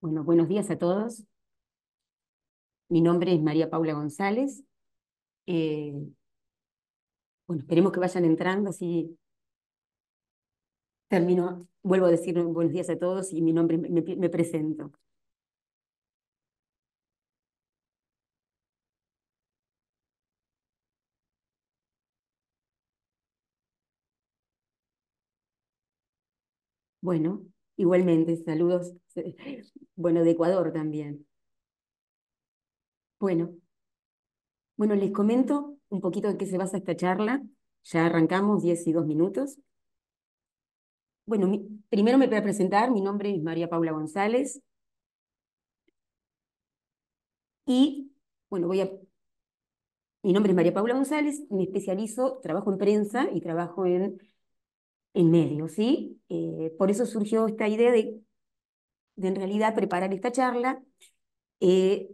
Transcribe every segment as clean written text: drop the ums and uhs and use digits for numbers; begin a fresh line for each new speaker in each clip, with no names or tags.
Bueno, buenos días a todos. Mi nombre es María Paula González. Eh, bueno, esperemos que vayan entrando, así termino. Vuelvo a decir buenos días a todos y mi nombre me presento. Bueno, igualmente, saludos, bueno, de Ecuador también. Bueno, bueno, les comento un poquito de qué se basa esta charla. Ya arrancamos 10 y 2 minutos. Bueno, primero me voy a presentar. Mi nombre es María Paula González y, bueno, mi nombre es María Paula González, me especializo, trabajo en prensa y trabajo en medios, ¿sí? Por eso surgió esta idea de en realidad preparar esta charla, eh,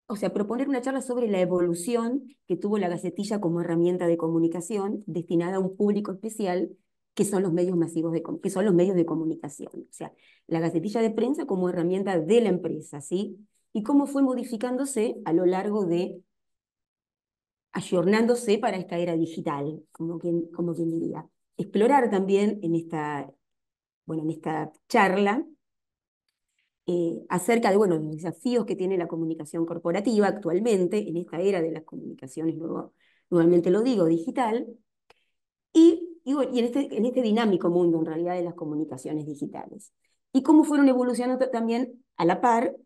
o sea, proponer una charla sobre la evolución que tuvo la Gacetilla como herramienta de comunicación destinada a un público especial, que son los medios masivos que son los medios de comunicación. O sea, la Gacetilla de prensa como herramienta de la empresa, ¿sí? Y cómo fue modificándose a lo largo ayornándose para esta era digital, como quien diría. Explorar también en esta charla acerca de bueno, los desafíos que tiene la comunicación corporativa actualmente, en esta era de las comunicaciones, nuevamente lo digo, digital, y en este dinámico mundo en realidad de las comunicaciones digitales. Y cómo fueron evolucionando también a la par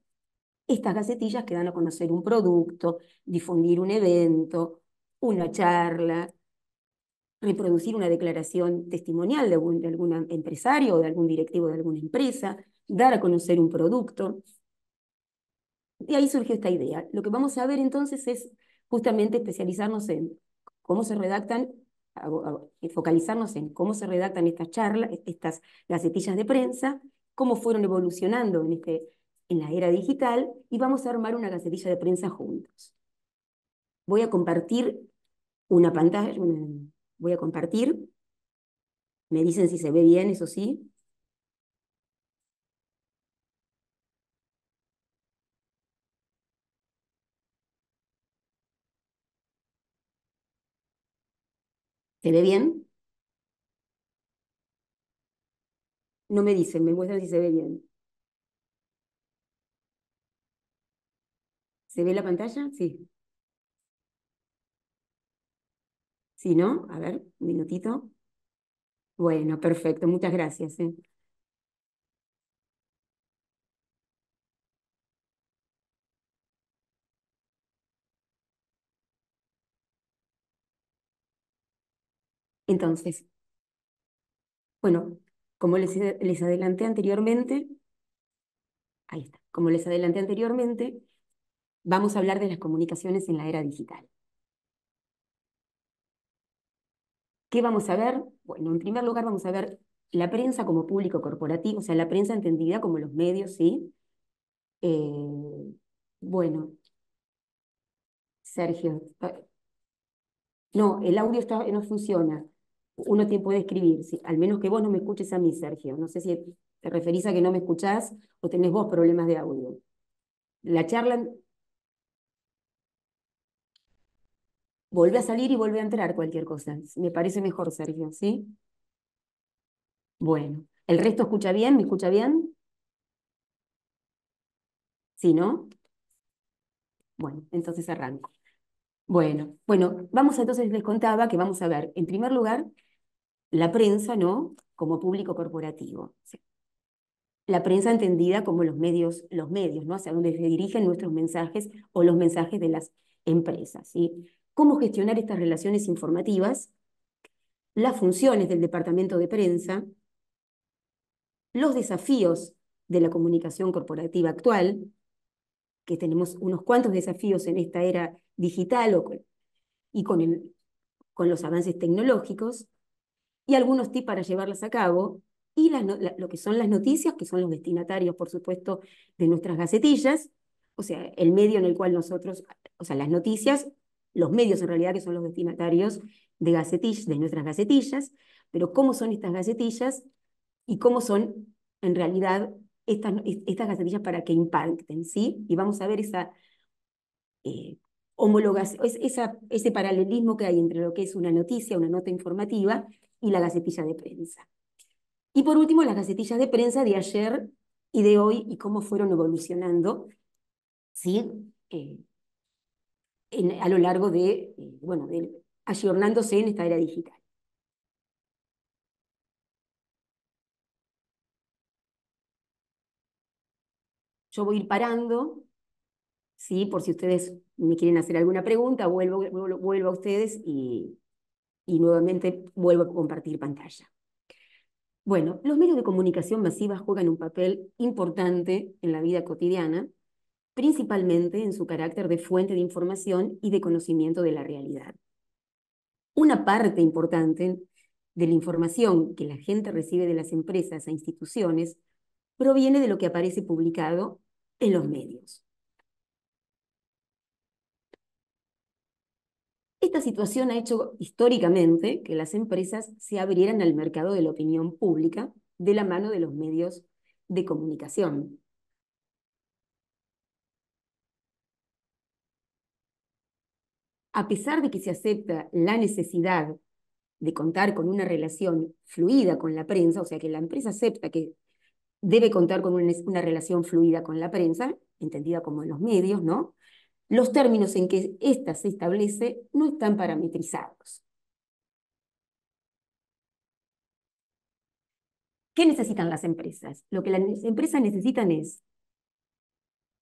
estas gacetillas que dan a conocer un producto, difundir un evento, una charla, reproducir una declaración testimonial de algún empresario o de algún directivo de alguna empresa, dar a conocer un producto. Y ahí surgió esta idea. Lo que vamos a ver entonces es justamente especializarnos en cómo se redactan, focalizarnos en cómo se redactan estas charlas, estas gacetillas de prensa, cómo fueron evolucionando en la era digital, y vamos a armar una gacetilla de prensa juntos. Voy a compartir una pantalla, voy a compartir, me dicen si se ve bien, eso sí. ¿Se ve bien? No me dicen, me muestran si se ve bien. ¿Se ve la pantalla? Sí. Sí, ¿no? A ver, un minutito. Bueno, perfecto, muchas gracias. Entonces, bueno, como les adelanté anteriormente, ahí está, como les adelanté anteriormente, vamos a hablar de las comunicaciones en la era digital. ¿Qué vamos a ver? Bueno, en primer lugar vamos a ver la prensa como público corporativo, o sea, la prensa entendida como los medios, ¿sí? Bueno, Sergio, no, el audio no funciona. Uno te puede escribir, sí, al menos que vos no me escuches a mí, Sergio. No sé si te referís a que no me escuchás o tenés vos problemas de audio. La charla, volvé a salir y volvé a entrar cualquier cosa. Me parece mejor, Sergio, ¿sí? Bueno, ¿el resto escucha bien? ¿Me escucha bien? ¿Sí, no? Bueno, entonces arranco. Bueno, entonces les contaba que vamos a ver, en primer lugar, la prensa, ¿no? Como público corporativo. Sí. La prensa entendida como los medios, ¿no? Hacia donde se dirigen nuestros mensajes o los mensajes de las empresas, ¿sí? Cómo gestionar estas relaciones informativas, las funciones del departamento de prensa, los desafíos de la comunicación corporativa actual, que tenemos unos cuantos desafíos en esta era digital y con los avances tecnológicos, y algunos tips para llevarlas a cabo, y lo que son las noticias, que son los destinatarios, por supuesto, de nuestras gacetillas, o sea, el medio en el cual nosotros, o sea, las noticias, los medios en realidad que son los destinatarios de nuestras gacetillas, pero cómo son estas gacetillas y cómo son en realidad estas gacetillas para que impacten, ¿sí? Y vamos a ver esa homologación, ese paralelismo que hay entre lo que es una noticia, una nota informativa, y la gacetilla de prensa. Y por último, las gacetillas de prensa de ayer y de hoy y cómo fueron evolucionando, ¿sí? A lo largo de ayornándose en esta era digital. Yo voy a ir parando, ¿sí? Por si ustedes me quieren hacer alguna pregunta, vuelvo a ustedes y nuevamente vuelvo a compartir pantalla. Bueno, los medios de comunicación masiva juegan un papel importante en la vida cotidiana, principalmente en su carácter de fuente de información y de conocimiento de la realidad. Una parte importante de la información que la gente recibe de las empresas e instituciones proviene de lo que aparece publicado en los medios. Esta situación ha hecho históricamente que las empresas se abrieran al mercado de la opinión pública de la mano de los medios de comunicación. A pesar de que se acepta la necesidad de contar con una relación fluida con la prensa, o sea que la empresa acepta que debe contar con una relación fluida con la prensa, entendida como en los medios, ¿no? Los términos en que ésta se establece no están parametrizados. ¿Qué necesitan las empresas? Lo que las empresas necesitan es,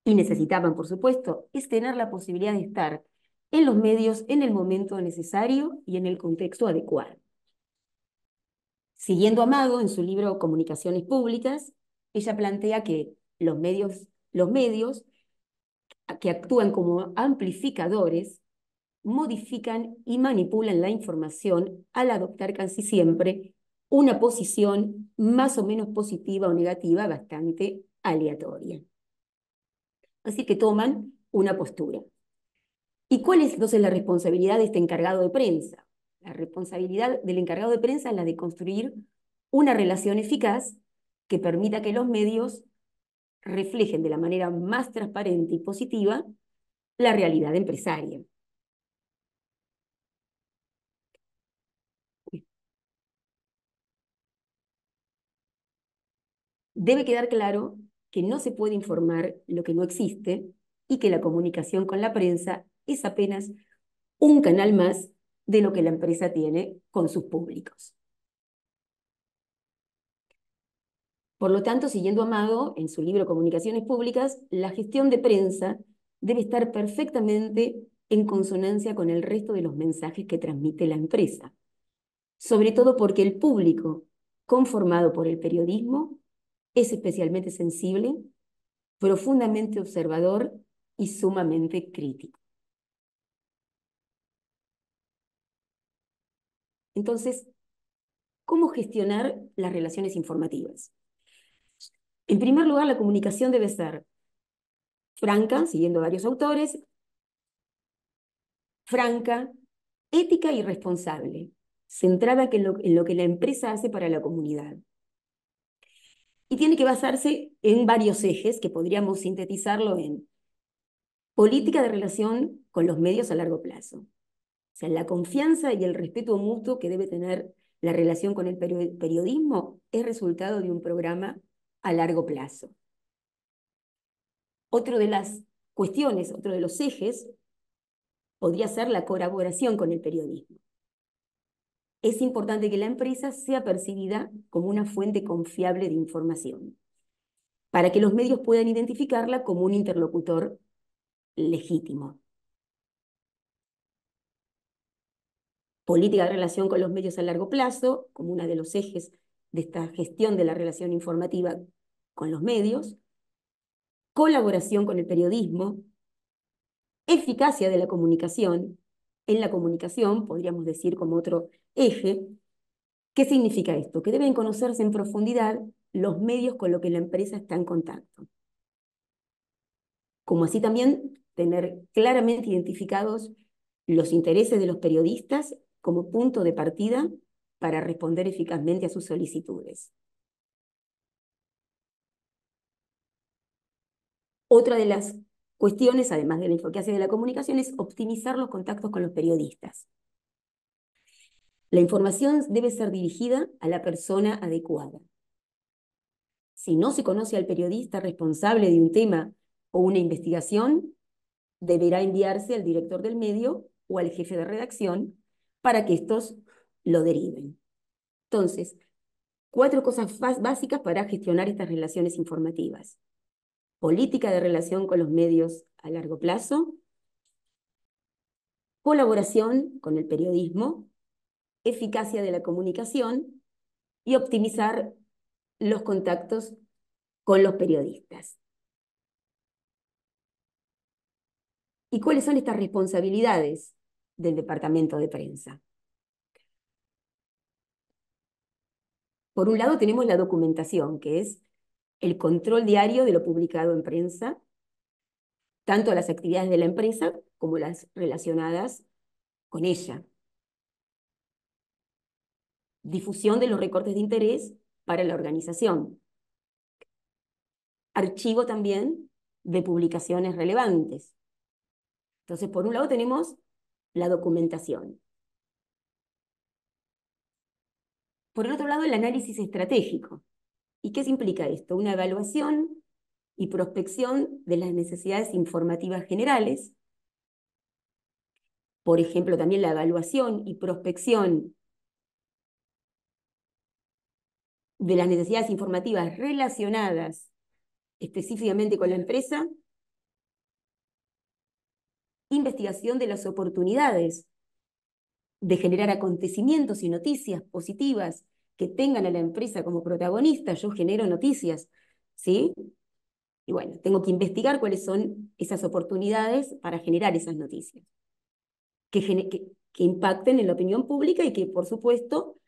y necesitaban por supuesto, es tener la posibilidad de estar en los medios en el momento necesario y en el contexto adecuado. Siguiendo Amado en su libro Comunicaciones Públicas, ella plantea que los medios que actúan como amplificadores modifican y manipulan la información al adoptar casi siempre una posición más o menos positiva o negativa bastante aleatoria. Así que toman una postura. ¿Y cuál es entonces la responsabilidad de este encargado de prensa? La responsabilidad del encargado de prensa es la de construir una relación eficaz que permita que los medios reflejen de la manera más transparente y positiva la realidad empresaria. Debe quedar claro que no se puede informar lo que no existe y que la comunicación con la prensa es apenas un canal más de lo que la empresa tiene con sus públicos. Por lo tanto, siguiendo Amado, en su libro Comunicaciones Públicas, la gestión de prensa debe estar perfectamente en consonancia con el resto de los mensajes que transmite la empresa, sobre todo porque el público conformado por el periodismo es especialmente sensible, profundamente observador y sumamente crítico. Entonces, ¿cómo gestionar las relaciones informativas? En primer lugar, la comunicación debe ser franca, siguiendo varios autores, franca, ética y responsable, centrada en lo que la empresa hace para la comunidad. Y tiene que basarse en varios ejes que podríamos sintetizarlo en política de relación con los medios a largo plazo. O sea, la confianza y el respeto mutuo que debe tener la relación con el periodismo es resultado de un programa a largo plazo. Otro de las cuestiones, otro de los ejes, podría ser la colaboración con el periodismo. Es importante que la empresa sea percibida como una fuente confiable de información, para que los medios puedan identificarla como un interlocutor legítimo. Política de relación con los medios a largo plazo, como uno de los ejes de esta gestión de la relación informativa con los medios, colaboración con el periodismo, eficacia de la comunicación. En la comunicación, podríamos decir como otro eje, ¿qué significa esto? Que deben conocerse en profundidad los medios con los que la empresa está en contacto. Como así también tener claramente identificados los intereses de los periodistas como punto de partida para responder eficazmente a sus solicitudes. Otra de las cuestiones, además de la eficacia de la comunicación, es optimizar los contactos con los periodistas. La información debe ser dirigida a la persona adecuada. Si no se conoce al periodista responsable de un tema o una investigación, deberá enviarse al director del medio o al jefe de redacción para que estos lo deriven. Entonces, 4 cosas básicas para gestionar estas relaciones informativas: política de relación con los medios a largo plazo, colaboración con el periodismo, eficacia de la comunicación y optimizar los contactos con los periodistas. ¿Y cuáles son estas responsabilidades del departamento de prensa? Por un lado tenemos la documentación, que es el control diario de lo publicado en prensa, tanto las actividades de la empresa como las relacionadas con ella. Difusión de los recortes de interés para la organización. Archivo también de publicaciones relevantes. Entonces, por un lado tenemos la documentación. Por el otro lado, el análisis estratégico. ¿Y qué implica esto? Una evaluación y prospección de las necesidades informativas generales. Por ejemplo, también la evaluación y prospección de las necesidades informativas relacionadas específicamente con la empresa. Investigación de las oportunidades de generar acontecimientos y noticias positivas que tengan a la empresa como protagonista. Yo genero noticias, ¿sí? Y bueno, tengo que investigar cuáles son esas oportunidades para generar esas noticias, que impacten en la opinión pública y que, por supuesto,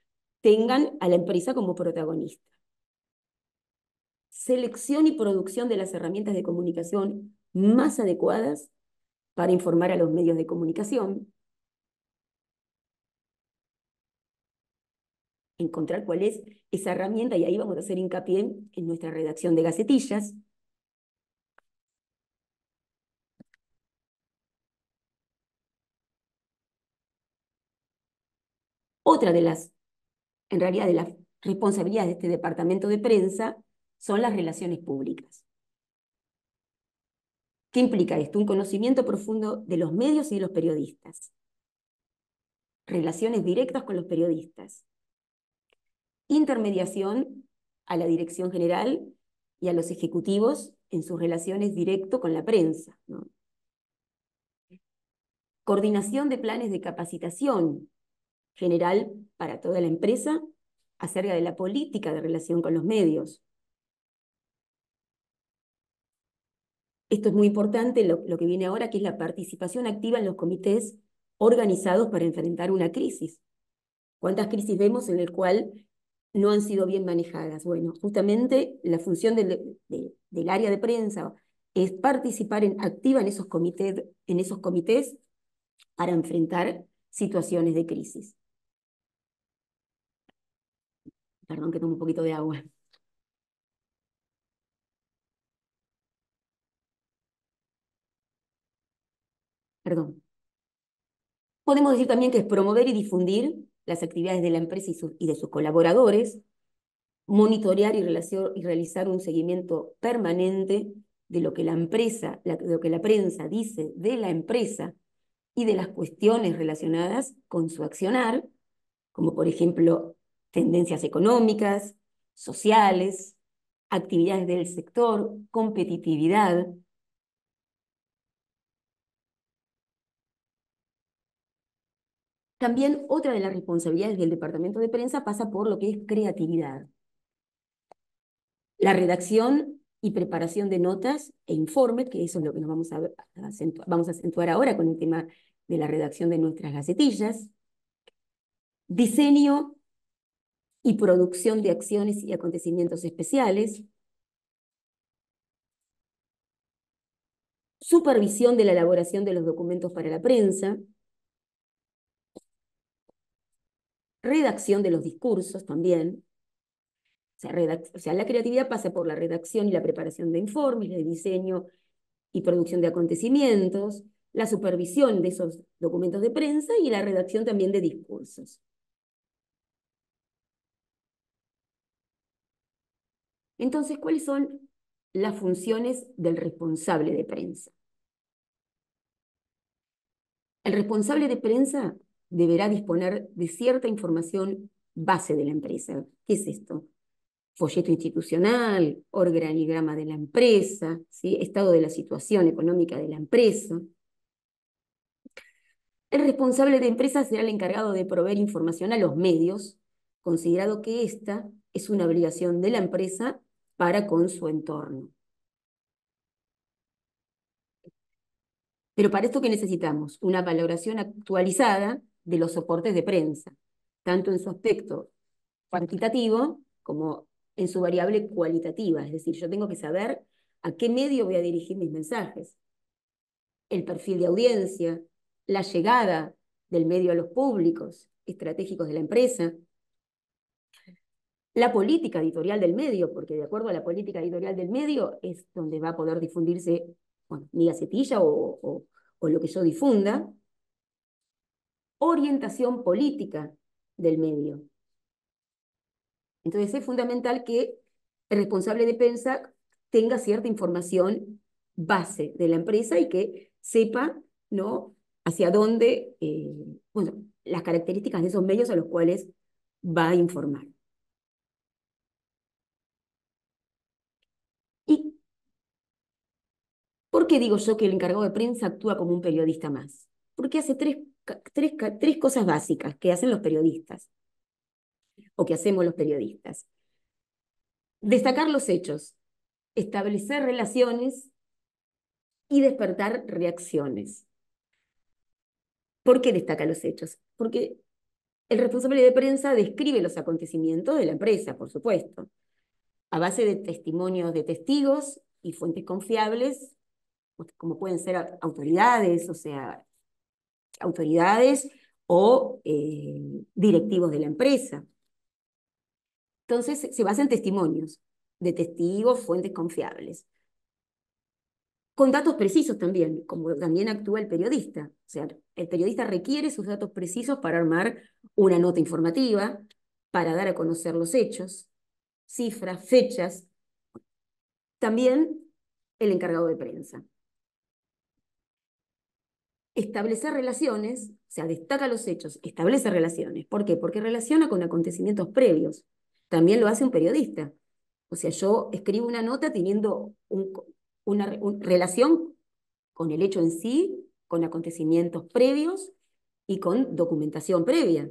tengan a la empresa como protagonista. Selección y producción de las herramientas de comunicación más adecuadas para informar a los medios de comunicación. Encontrar cuál es esa herramienta, y ahí vamos a hacer hincapié en nuestra redacción de gacetillas. Otra de las, en realidad, de las responsabilidades de este departamento de prensa son las relaciones públicas. ¿Qué implica esto? Un conocimiento profundo de los medios y de los periodistas. Relaciones directas con los periodistas. Intermediación a la dirección general y a los ejecutivos en sus relaciones directas con la prensa, ¿no? Coordinación de planes de capacitación general para toda la empresa acerca de la política de relación con los medios. Esto es muy importante, lo que viene ahora, que es la participación activa en los comités organizados para enfrentar una crisis. ¿Cuántas crisis vemos en el cual no han sido bien manejadas? Bueno, justamente la función del área de prensa es participar activa en esos comités para enfrentar situaciones de crisis. Perdón que tomo un poquito de agua. Perdón. Podemos decir también que es promover y difundir las actividades de la empresa y de sus colaboradores, monitorear y realizar un seguimiento permanente de lo que la empresa, de lo que la prensa dice de la empresa y de las cuestiones relacionadas con su accionar, como por ejemplo tendencias económicas, sociales, actividades del sector, competitividad. También otra de las responsabilidades del departamento de prensa pasa por lo que es creatividad. La redacción y preparación de notas e informes, que eso es lo que nos vamos a acentuar ahora con el tema de la redacción de nuestras gacetillas. Diseño y producción de acciones y acontecimientos especiales. Supervisión de la elaboración de los documentos para la prensa. Redacción de los discursos también. O sea, la creatividad pasa por la redacción y la preparación de informes, el diseño y producción de acontecimientos, la supervisión de esos documentos de prensa y la redacción también de discursos. Entonces, ¿cuáles son las funciones del responsable de prensa? El responsable de prensa deberá disponer de cierta información base de la empresa. ¿Qué es esto? Folleto institucional, organigrama de la empresa, ¿sí? Estado de la situación económica de la empresa. El responsable de empresa será el encargado de proveer información a los medios, considerado que esta es una obligación de la empresa para con su entorno. Pero para esto, ¿qué necesitamos? Una valoración actualizada de los soportes de prensa, tanto en su aspecto cuantitativo como en su variable cualitativa. Es decir, yo tengo que saber a qué medio voy a dirigir mis mensajes, el perfil de audiencia, la llegada del medio a los públicos estratégicos de la empresa, la política editorial del medio, porque de acuerdo a la política editorial del medio es donde va a poder difundirse, bueno, mi gacetilla o lo que yo difunda, orientación política del medio. Entonces es fundamental que el responsable de prensa tenga cierta información base de la empresa y que sepa, ¿no?, hacia dónde, bueno, las características de esos medios a los cuales va a informar. ¿Y por qué digo yo que el encargado de prensa actúa como un periodista más? Porque hace tres cosas básicas que hacen los periodistas, o que hacemos los periodistas. Destacar los hechos, establecer relaciones y despertar reacciones. ¿Por qué destaca los hechos? Porque el responsable de prensa describe los acontecimientos de la empresa, por supuesto, a base de testimonios de testigos y fuentes confiables, como pueden ser autoridades, o sea, autoridades o directivos de la empresa. Entonces, se basa en testimonios de testigos, fuentes confiables, con datos precisos también, como también actúa el periodista. O sea, el periodista requiere sus datos precisos para armar una nota informativa, para dar a conocer los hechos, cifras, fechas. También el encargado de prensa. Establecer relaciones, o sea, destaca los hechos, establece relaciones. ¿Por qué? Porque relaciona con acontecimientos previos. También lo hace un periodista. O sea, yo escribo una nota teniendo una relación con el hecho en sí, con acontecimientos previos y con documentación previa.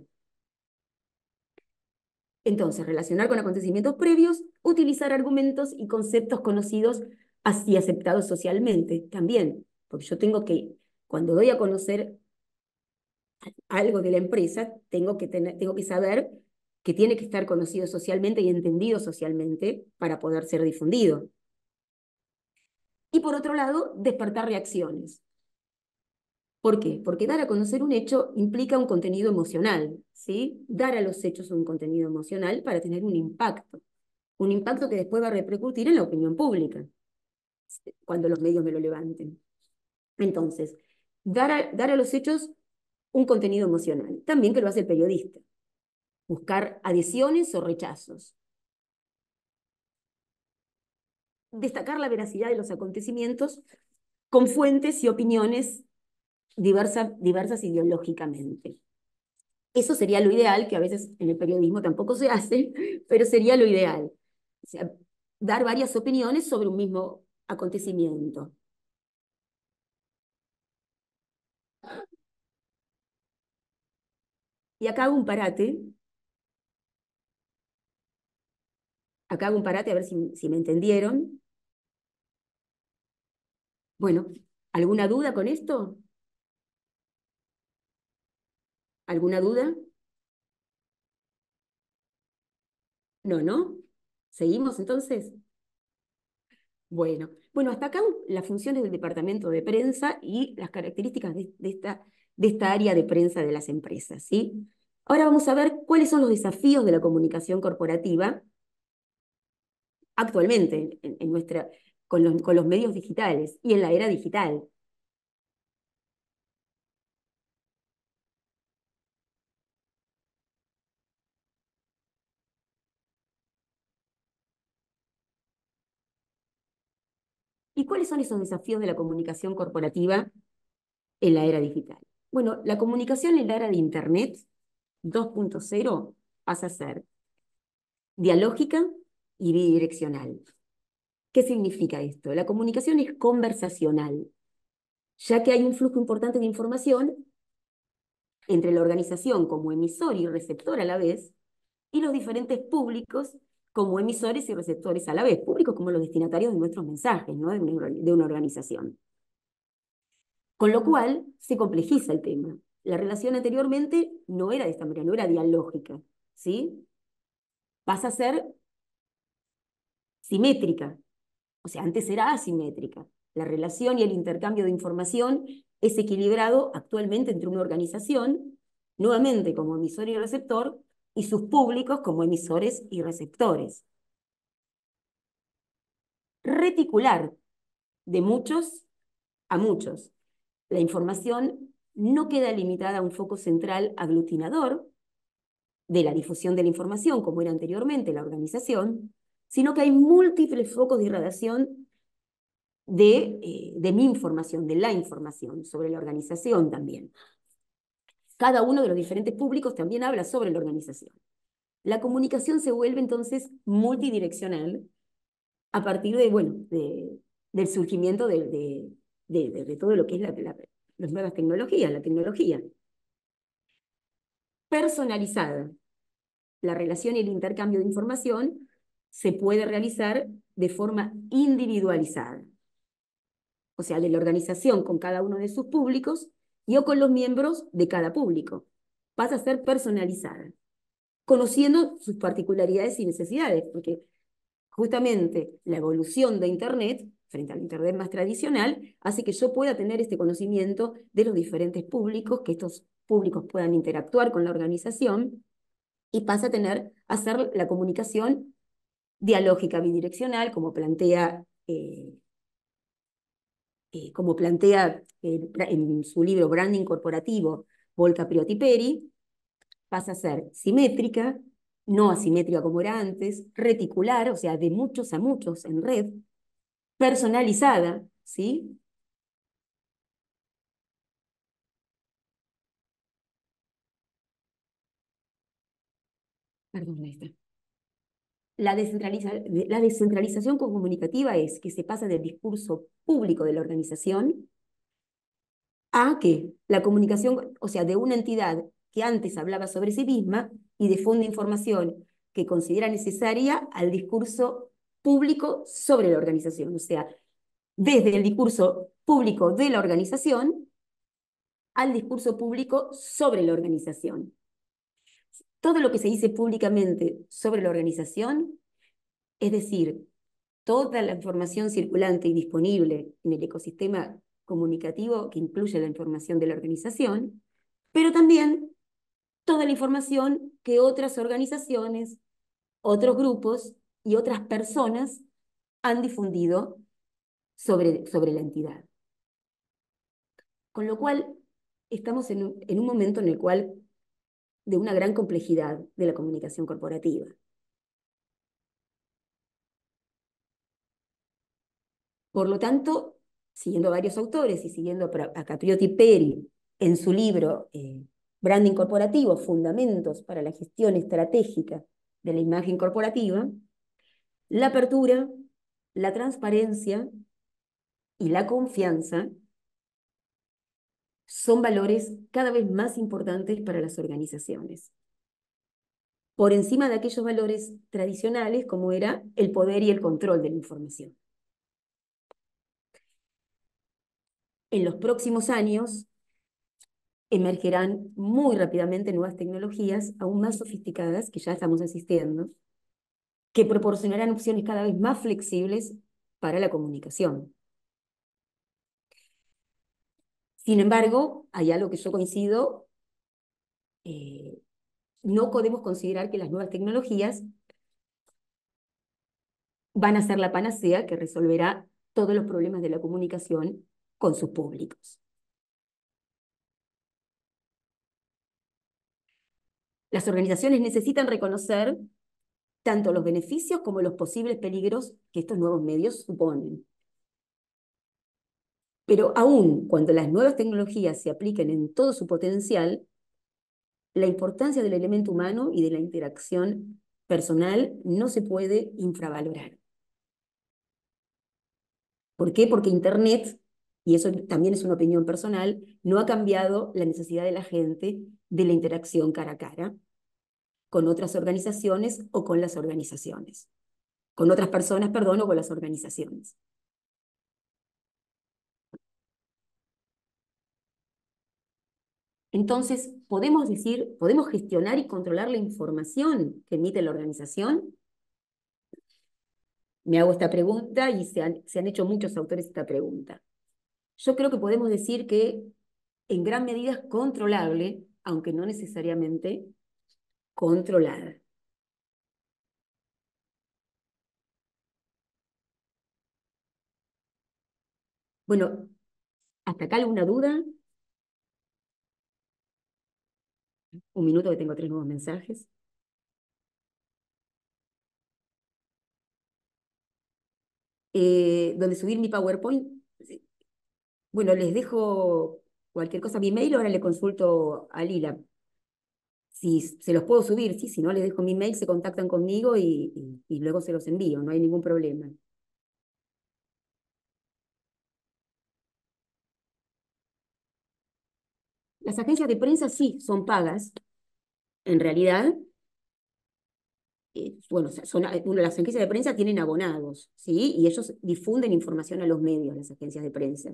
Entonces, relacionar con acontecimientos previos, utilizar argumentos y conceptos conocidos así aceptados socialmente también, porque yo tengo que, cuando doy a conocer algo de la empresa, tengo que saber que tiene que estar conocido socialmente y entendido socialmente para poder ser difundido. Y por otro lado, despertar reacciones. ¿Por qué? Porque dar a conocer un hecho implica un contenido emocional, ¿sí? Dar a los hechos un contenido emocional para tener un impacto que después va a repercutir en la opinión pública, cuando los medios me lo levanten. Entonces, dar a los hechos un contenido emocional, también que lo hace el periodista, buscar adhesiones o rechazos, destacar la veracidad de los acontecimientos con fuentes y opiniones diversas ideológicamente. Eso sería lo ideal, que a veces en el periodismo tampoco se hace, pero sería lo ideal. O sea, dar varias opiniones sobre un mismo acontecimiento. Y acá hago un parate a ver si me entendieron. Bueno, ¿alguna duda con esto? ¿Alguna duda? No, ¿no? ¿Seguimos entonces? Bueno, hasta acá las funciones del departamento de prensa y las características de esta área de prensa de las empresas, ¿sí? Ahora vamos a ver cuáles son los desafíos de la comunicación corporativa actualmente con los medios digitales y en la era digital. ¿Y cuáles son esos desafíos de la comunicación corporativa en la era digital? Bueno, la comunicación en la era de Internet 2.0 pasa a ser dialógica y bidireccional. ¿Qué significa esto? La comunicación es conversacional, ya que hay un flujo importante de información entre la organización como emisor y receptor a la vez, y los diferentes públicos como emisores y receptores a la vez, públicos como los destinatarios de nuestros mensajes, ¿no? De una organización. Con lo cual se complejiza el tema. La relación anteriormente no era de esta manera, no era dialógica, ¿sí? Pasa a ser simétrica, o sea, antes era asimétrica. La relación y el intercambio de información es equilibrado actualmente entre una organización, nuevamente como emisor y receptor, y sus públicos como emisores y receptores. Reticular de muchos a muchos. La información no queda limitada a un foco central aglutinador de la difusión de la información, como era anteriormente la organización, sino que hay múltiples focos de irradiación de mi información, de la información, sobre la organización también. Cada uno de los diferentes públicos también habla sobre la organización. La comunicación se vuelve entonces multidireccional a partir de, bueno, del surgimiento de todo lo que es las nuevas tecnologías, la tecnología. Personalizada. La relación y el intercambio de información se puede realizar de forma individualizada, o sea, de la organización con cada uno de sus públicos y o con los miembros de cada público. Pasa a ser personalizada, conociendo sus particularidades y necesidades, porque justamente la evolución de Internet, frente al Internet más tradicional, hace que yo pueda tener este conocimiento de los diferentes públicos, que estos públicos puedan interactuar con la organización y pasa a tener, a hacer la comunicación dialógica bidireccional, como plantea en su libro Branding Corporativo, Volca Priotti Peri, pasa a ser simétrica, no asimétrica como era antes, reticular, o sea, de muchos a muchos en red, personalizada, ¿sí? Perdón, ahí está. La descentralización comunicativa es que se pasa del discurso público de la organización a que la comunicación, o sea, de una entidad que antes hablaba sobre sí misma y difunde información que considera necesaria al discurso público sobre la organización, o sea, desde el discurso público de la organización al discurso público sobre la organización. Todo lo que se dice públicamente sobre la organización, es decir, toda la información circulante y disponible en el ecosistema comunicativo que incluye la información de la organización, pero también toda la información que otras organizaciones, otros grupos y otras personas han difundido sobre la entidad. Con lo cual, estamos en un momento en el cual de una gran complejidad de la comunicación corporativa. Por lo tanto, siguiendo a varios autores y siguiendo a Capriotti Peri en su libro Branding Corporativo, Fundamentos para la Gestión Estratégica de la Imagen Corporativa, la apertura, la transparencia y la confianza son valores cada vez más importantes para las organizaciones, por encima de aquellos valores tradicionales como era el poder y el control de la información. En los próximos años emergerán muy rápidamente nuevas tecnologías aún más sofisticadas, que ya estamos asistiendo, que proporcionarán opciones cada vez más flexibles para la comunicación. Sin embargo, hay algo que yo coincido, eh, no podemos considerar que las nuevas tecnologías van a ser la panacea que resolverá todos los problemas de la comunicación con sus públicos. Las organizaciones necesitan reconocer tanto los beneficios como los posibles peligros que estos nuevos medios suponen. Pero aún cuando las nuevas tecnologías se apliquen en todo su potencial, la importancia del elemento humano y de la interacción personal no se puede infravalorar. ¿Por qué? Porque Internet, y eso también es una opinión personal, no ha cambiado la necesidad de la gente de la interacción cara a cara con otras organizaciones o con las organizaciones. Con otras personas, perdón, o con las organizaciones. Entonces, podemos decir, podemos gestionar y controlar la información que emite la organización. Me hago esta pregunta y se han hecho muchos autores esta pregunta. Yo creo que podemos decir que en gran medida es controlable, aunque no necesariamente controlada. Bueno, ¿hasta acá alguna duda? Un minuto que tengo 3 nuevos mensajes. Donde subir mi PowerPoint. Bueno, les dejo cualquier cosa a mi mail, ahora le consulto a Lila. Si se los puedo subir, sí, si no les dejo mi mail, se contactan conmigo y luego se los envío, no hay ningún problema. Las agencias de prensa sí son pagas, en realidad. Bueno, las agencias de prensa tienen abonados, ¿sí? Y ellos difunden información a los medios, las agencias de prensa.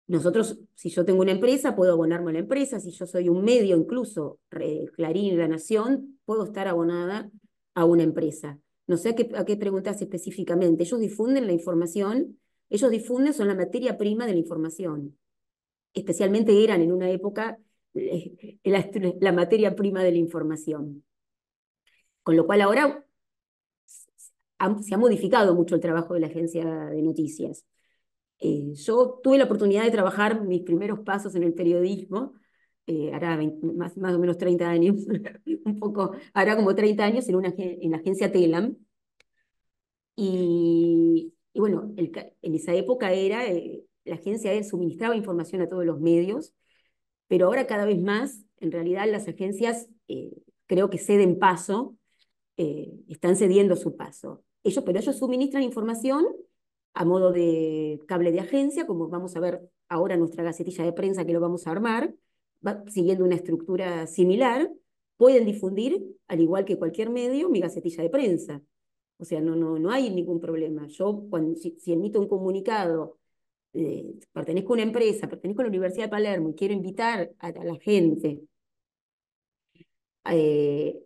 Nosotros, si yo tengo una empresa, puedo abonarme a la empresa. Si yo soy un medio, incluso Clarín y La Nación, puedo estar abonada a una empresa. No sé a qué preguntas específicamente. Ellos difunden la información, ellos difunden, son la materia prima de la información. Especialmente eran en una época la materia prima de la información. Con lo cual ahora se ha modificado mucho el trabajo de la agencia de noticias. Yo tuve la oportunidad de trabajar mis primeros pasos en el periodismo, hará más o menos 30 años, un poco, hará como 30 años en la agencia Telam. Y bueno, en esa época la agencia suministraba información a todos los medios, pero ahora cada vez más, en realidad las agencias creo que ceden paso, están cediendo su paso. Pero ellos suministran información a modo de cable de agencia, como vamos a ver ahora nuestra gacetilla de prensa que lo vamos a armar, siguiendo una estructura similar, pueden difundir, al igual que cualquier medio, mi gacetilla de prensa. O sea, no hay ningún problema. Yo, si emito un comunicado, pertenezco a una empresa, pertenezco a la Universidad de Palermo y quiero invitar a la gente eh,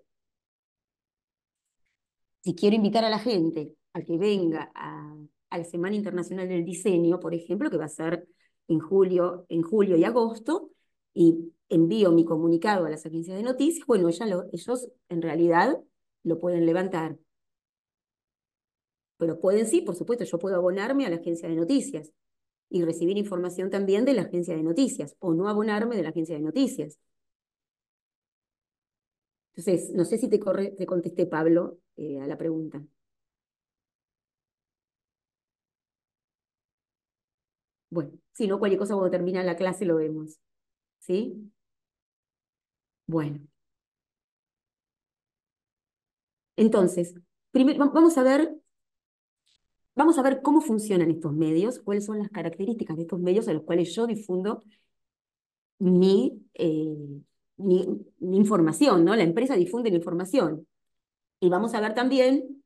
si quiero invitar a la gente a que venga a la Semana Internacional del Diseño, por ejemplo, que va a ser en julio y agosto, y envío mi comunicado a las agencias de noticias, bueno, ellos en realidad lo pueden levantar. Pero pueden sí, por supuesto, yo puedo abonarme a la agencia de noticias y recibir información también de la agencia de noticias, o no abonarme de la agencia de noticias. Entonces, no sé si te contesté, Pablo, a la pregunta. Bueno, si no, cualquier cosa cuando termina la clase lo vemos. ¿Sí? Bueno, entonces, primero vamos a ver cómo funcionan estos medios, cuáles son las características de estos medios a los cuales yo difundo mi, eh, mi información, ¿no? La empresa difunde la información. Y vamos a ver también,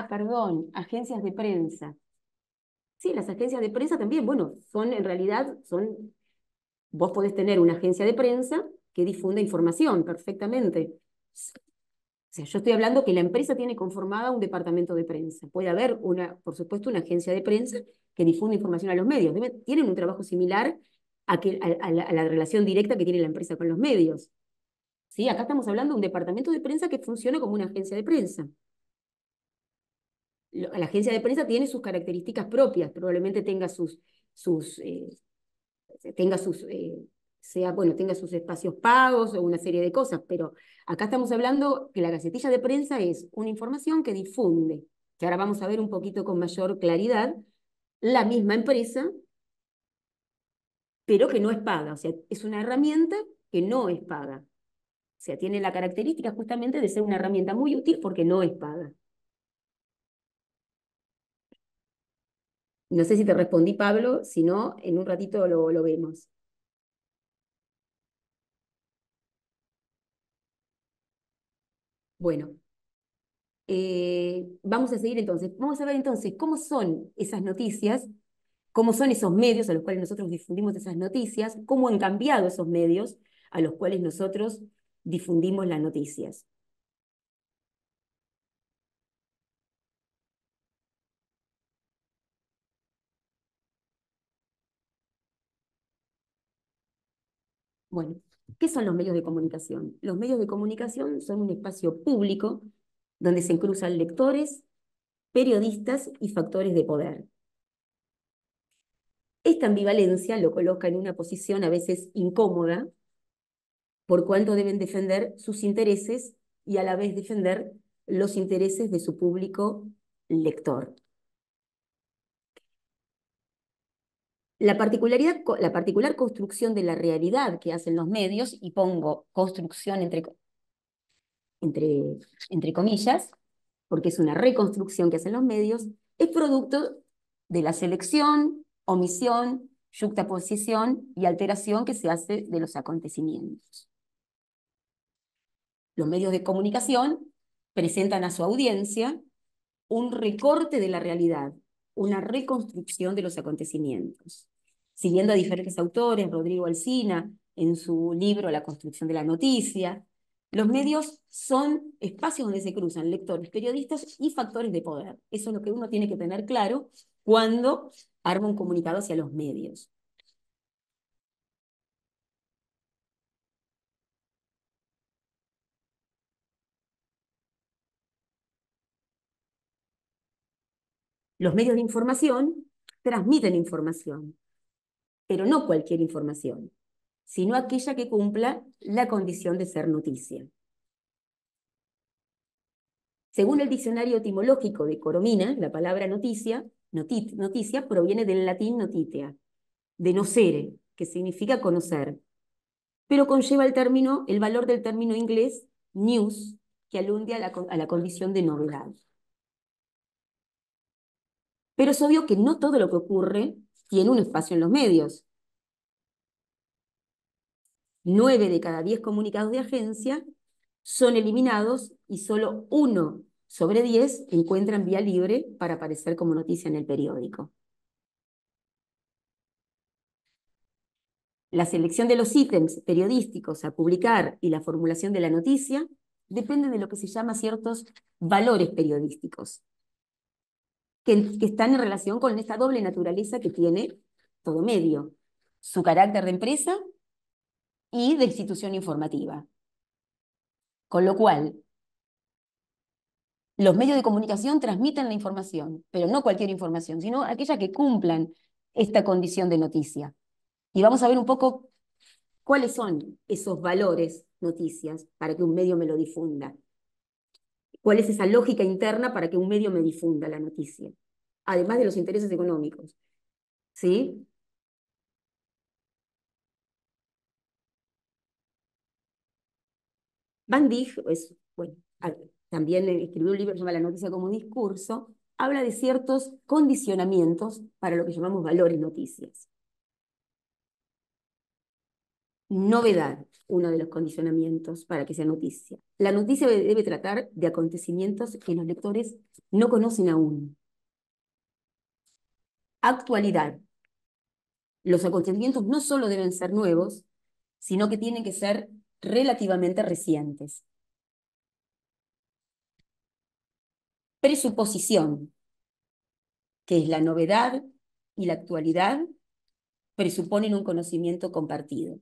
perdón, agencias de prensa. Sí, las agencias de prensa también, bueno, en realidad, vos podés tener una agencia de prensa que difunde información perfectamente. O sea, yo estoy hablando que la empresa tiene conformada un departamento de prensa. Puede haber, por supuesto, una agencia de prensa que difunde información a los medios. Tienen un trabajo similar a la relación directa que tiene la empresa con los medios. ¿Sí? Acá estamos hablando de un departamento de prensa que funciona como una agencia de prensa. La agencia de prensa tiene sus características propias, probablemente sus, tenga sus, sea, bueno, tenga sus espacios pagos o una serie de cosas, pero acá estamos hablando que la gacetilla de prensa es una información que difunde, que ahora vamos a ver un poquito con mayor claridad, la misma empresa, pero que no es paga, o sea, es una herramienta que no es paga. O sea, tiene la característica justamente de ser una herramienta muy útil porque no es paga. No sé si te respondí, Pablo, si no, en un ratito lo vemos. Bueno, vamos a seguir entonces. Vamos a ver entonces cómo son esas noticias, cómo son esos medios a los cuales nosotros difundimos esas noticias, cómo han cambiado esos medios a los cuales nosotros difundimos las noticias. Bueno, ¿qué son los medios de comunicación? Los medios de comunicación son un espacio público donde se cruzan lectores, periodistas y factores de poder. Esta ambivalencia lo coloca en una posición a veces incómoda, por cuanto deben defender sus intereses y a la vez defender los intereses de su público lector. La particular construcción de la realidad que hacen los medios, y pongo construcción entre, entre comillas, porque es una reconstrucción que hacen los medios, es producto de la selección, omisión, yuxtaposición y alteración que se hace de los acontecimientos. Los medios de comunicación presentan a su audiencia un recorte de la realidad, una reconstrucción de los acontecimientos. Siguiendo a diferentes autores, Rodrigo Alsina, en su libro La construcción de la noticia, los medios son espacios donde se cruzan lectores, periodistas y factores de poder. Eso es lo que uno tiene que tener claro cuando arma un comunicado hacia los medios. Los medios de información transmiten información, pero no cualquier información, sino aquella que cumpla la condición de ser noticia. Según el diccionario etimológico de Coromina, la palabra noticia proviene del latín notitia, de nocere, que significa conocer, pero conlleva el valor del término inglés news, que alude a la condición de novedad. Pero es obvio que no todo lo que ocurre tiene un espacio en los medios. 9 de cada 10 comunicados de agencia son eliminados y solo 1 sobre 10 encuentran vía libre para aparecer como noticia en el periódico. La selección de los ítems periodísticos a publicar y la formulación de la noticia dependen de lo que se llama ciertos valores periodísticos, que están en relación con esta doble naturaleza que tiene todo medio, su carácter de empresa y de institución informativa. Con lo cual, los medios de comunicación transmiten la información, pero no cualquier información, sino aquella que cumplan esta condición de noticia. Y vamos a ver un poco cuáles son esos valores noticias para que un medio me lo difunda. ¿Cuál es esa lógica interna para que un medio me difunda la noticia? Además de los intereses económicos. ¿Sí? Van Dijk, bueno, también escribió un libro que se llama La noticia como discurso, habla de ciertos condicionamientos para lo que llamamos valores noticias. Novedad, uno de los condicionamientos para que sea noticia. La noticia debe tratar de acontecimientos que los lectores no conocen aún. Actualidad. Los acontecimientos no solo deben ser nuevos, sino que tienen que ser relativamente recientes. Presuposición, que es la novedad y la actualidad, presuponen un conocimiento compartido.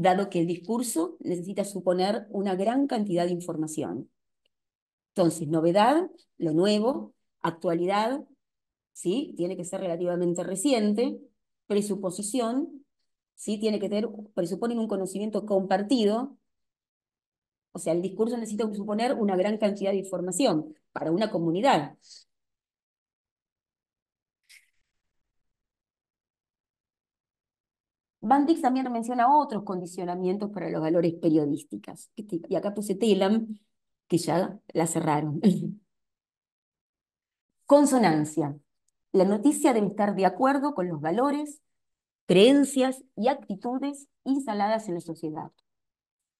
dado que el discurso necesita suponer una gran cantidad de información. Entonces, novedad, lo nuevo, actualidad, ¿sí? Tiene que ser relativamente reciente, presuposición, ¿sí? Presuponen un conocimiento compartido, o sea, el discurso necesita suponer una gran cantidad de información para una comunidad. Van Dijk también menciona otros condicionamientos para los valores periodísticos. Y acá puse Telam, que ya la cerraron. Consonancia. La noticia debe estar de acuerdo con los valores, creencias y actitudes instaladas en la sociedad.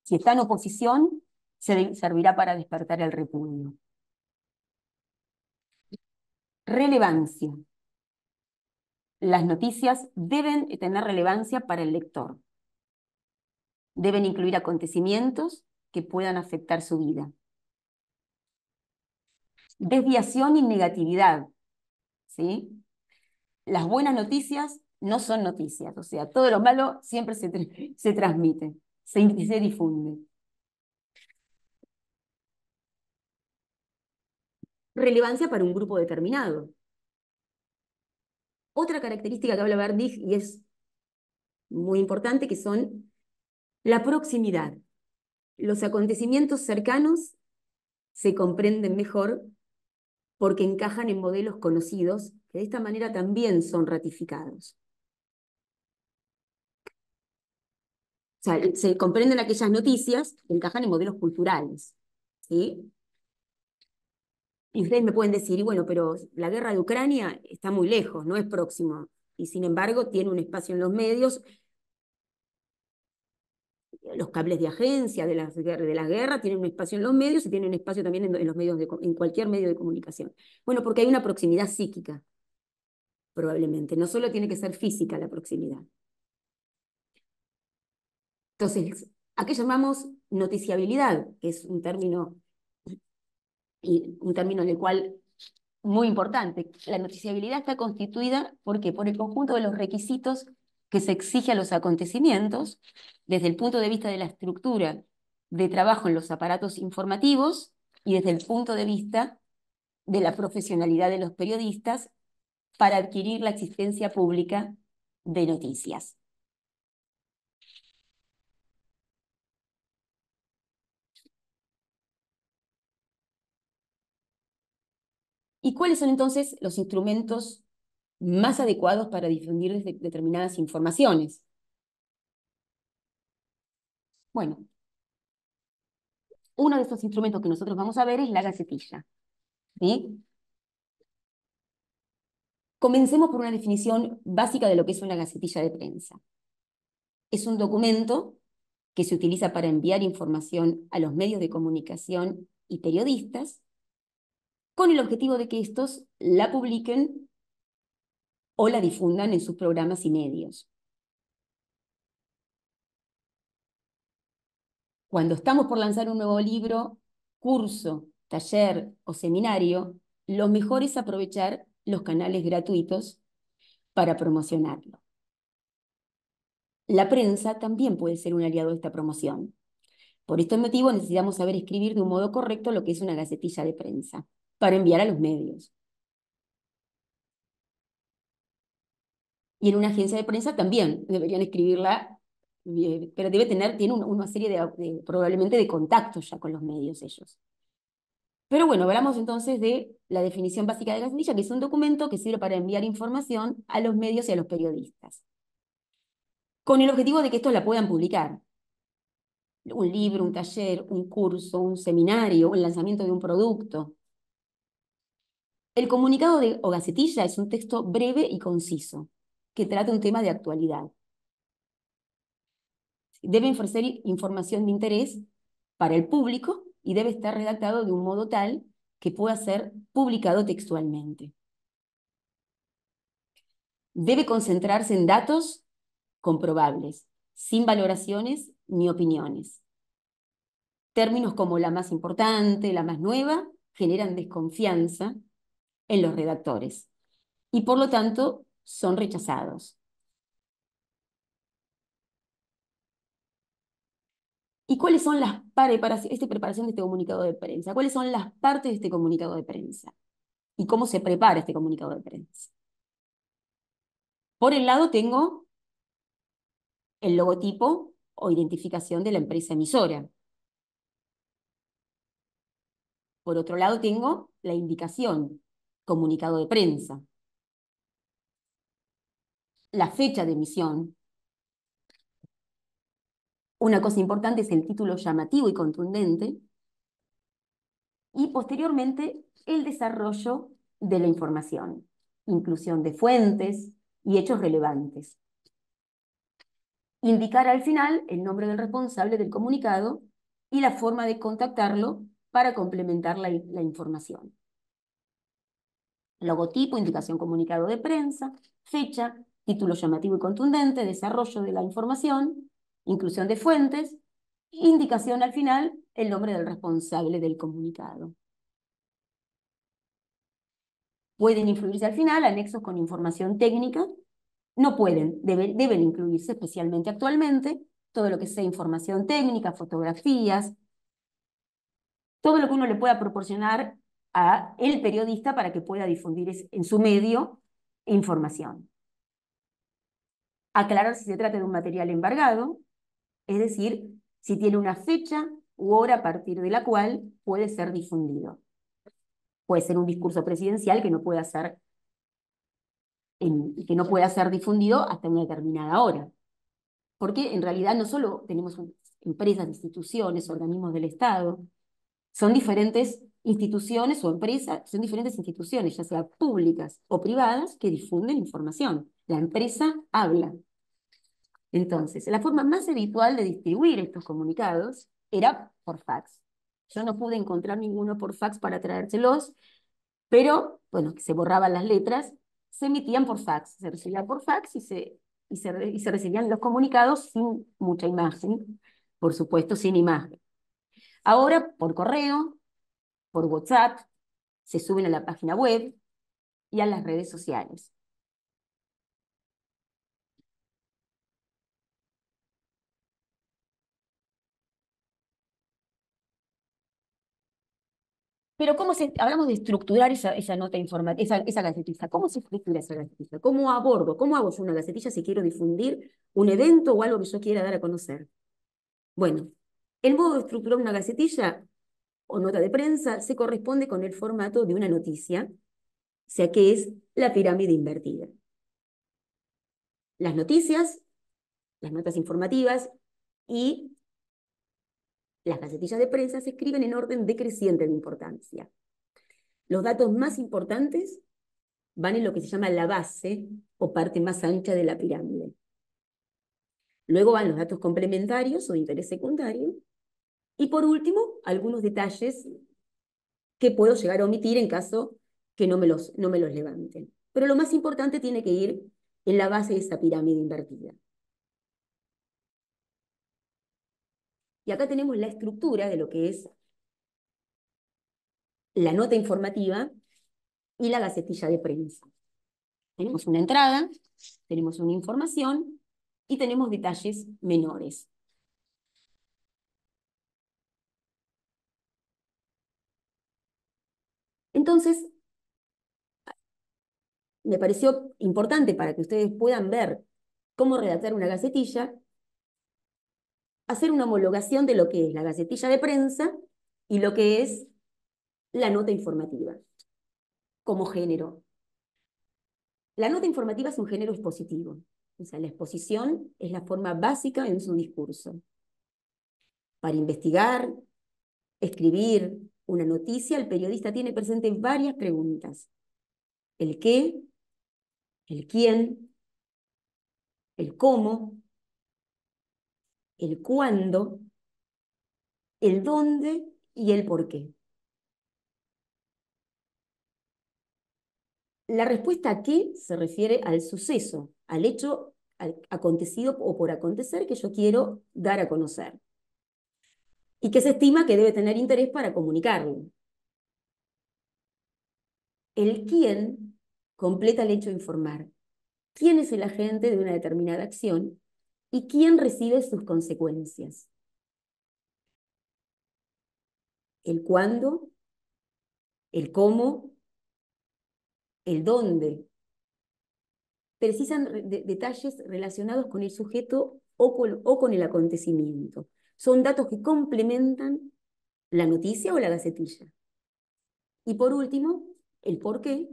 Si está en oposición, servirá para despertar el repudio. Relevancia. Las noticias deben tener relevancia para el lector. Deben incluir acontecimientos que puedan afectar su vida. Desviación y negatividad, ¿sí? Las buenas noticias no son noticias, o sea, todo lo malo siempre se transmite, se difunde. Relevancia para un grupo determinado. Otra característica que habla Verdig, y es muy importante, que son la proximidad. Los acontecimientos cercanos se comprenden mejor porque encajan en modelos conocidos, que de esta manera también son ratificados. O sea, se comprenden aquellas noticias que encajan en modelos culturales, ¿sí? Y ustedes me pueden decir, y bueno, pero la guerra de Ucrania está muy lejos, no es próximo, y sin embargo tiene un espacio en los medios. Los cables de agencia de la guerra tienen un espacio en los medios y tienen un espacio también en los medios en cualquier medio de comunicación. Bueno, porque hay una proximidad psíquica, probablemente. No solo tiene que ser física la proximidad. Entonces, ¿a qué llamamos noticiabilidad? Que es un término en el cual muy importante. La noticiabilidad está constituida, ¿por qué? Por el conjunto de los requisitos que se exige a los acontecimientos desde el punto de vista de la estructura de trabajo en los aparatos informativos y desde el punto de vista de la profesionalidad de los periodistas para adquirir la existencia pública de noticias. ¿Y cuáles son entonces los instrumentos más adecuados para difundir determinadas informaciones? Bueno, uno de esos instrumentos que nosotros vamos a ver es la gacetilla, ¿sí? Comencemos por una definición básica de lo que es una gacetilla de prensa. Es un documento que se utiliza para enviar información a los medios de comunicación y periodistas con el objetivo de que estos la publiquen o la difundan en sus programas y medios. Cuando estamos por lanzar un nuevo libro, curso, taller o seminario, lo mejor es aprovechar los canales gratuitos para promocionarlo. La prensa también puede ser un aliado de esta promoción. Por este motivo necesitamos saber escribir de un modo correcto lo que es una gacetilla de prensa para enviar a los medios. Y en una agencia de prensa también deberían escribirla, pero tiene una serie probablemente de contactos ya con los medios ellos. Pero bueno, hablamos entonces de la definición básica de gacetilla, que es un documento que sirve para enviar información a los medios y a los periodistas, con el objetivo de que estos la puedan publicar. Un libro, un taller, un curso, un seminario, el lanzamiento de un producto. El comunicado o gacetilla es un texto breve y conciso, que trata un tema de actualidad. Debe ofrecer información de interés para el público y debe estar redactado de un modo tal que pueda ser publicado textualmente. Debe concentrarse en datos comprobables, sin valoraciones ni opiniones. Términos como la más importante, la más nueva, generan desconfianza en los redactores y por lo tanto son rechazados. ¿Y cuáles son las preparación de este comunicado de prensa? ¿Cuáles son las partes de este comunicado de prensa? ¿Y cómo se prepara este comunicado de prensa? Por el lado tengo el logotipo o identificación de la empresa emisora. Por otro lado tengo la indicación, comunicado de prensa, la fecha de emisión. Una cosa importante es el título llamativo y contundente, y posteriormente el desarrollo de la información, inclusión de fuentes y hechos relevantes. Indicar al final el nombre del responsable del comunicado y la forma de contactarlo para complementar la información. Logotipo, indicación comunicado de prensa, fecha, título llamativo y contundente, desarrollo de la información, inclusión de fuentes, indicación al final, el nombre del responsable del comunicado. Pueden incluirse al final anexos con información técnica. No pueden, deben incluirse, especialmente actualmente, todo lo que sea información técnica, fotografías, todo lo que uno le pueda proporcionar a el periodista para que pueda difundir en su medio información. Aclarar si se trata de un material embargado, es decir, si tiene una fecha u hora a partir de la cual puede ser difundido. Puede ser un discurso presidencial que no pueda ser difundido hasta una determinada hora. Porque en realidad no solo tenemos empresas, instituciones, organismos del Estado, son diferentes instituciones o empresas, son diferentes instituciones, ya sea públicas o privadas, que difunden información. La empresa habla. Entonces, la forma más habitual de distribuir estos comunicados era por fax. Yo no pude encontrar ninguno por fax para traérselos, pero, bueno, que se borraban las letras, se emitían por fax, se recibían por fax y se recibían los comunicados sin mucha imagen, por supuesto, sin imagen. Ahora, por correo, por WhatsApp, se suben a la página web y a las redes sociales. Pero hablamos de estructurar esa nota informativa, esa gacetilla. ¿Cómo se estructura esa gacetilla? ¿Cómo abordo? ¿Cómo hago yo una gacetilla si quiero difundir un evento o algo que yo quiera dar a conocer? Bueno, el modo de estructurar una gacetilla o nota de prensa se corresponde con el formato de una noticia, o sea que es la pirámide invertida. Las noticias, las notas informativas y las gacetillas de prensa se escriben en orden decreciente de importancia. Los datos más importantes van en lo que se llama la base o parte más ancha de la pirámide. Luego van los datos complementarios o de interés secundario. Y por último, algunos detalles que puedo llegar a omitir en caso que no me los levanten. Pero lo más importante tiene que ir en la base de esa pirámide invertida. Y acá tenemos la estructura de lo que es la nota informativa y la gacetilla de prensa. Tenemos una entrada, tenemos una información y tenemos detalles menores. Entonces, me pareció importante para que ustedes puedan ver cómo redactar una gacetilla, hacer una homologación de lo que es la gacetilla de prensa y lo que es la nota informativa como género. La nota informativa es un género expositivo. O sea, la exposición es la forma básica en su discurso. Para investigar, escribir una noticia, el periodista tiene presente varias preguntas. El qué, el quién, el cómo, el cuándo, el dónde y el por qué. La respuesta a qué se refiere al suceso, al hecho acontecido o por acontecer que yo quiero dar a conocer y que se estima que debe tener interés para comunicarlo. El quién completa el hecho de informar. ¿Quién es el agente de una determinada acción y quién recibe sus consecuencias? el cuándo, el cómo, el dónde. Precisan detalles relacionados con el sujeto o con el acontecimiento. Son datos que complementan la noticia o la gacetilla. Y por último, el por qué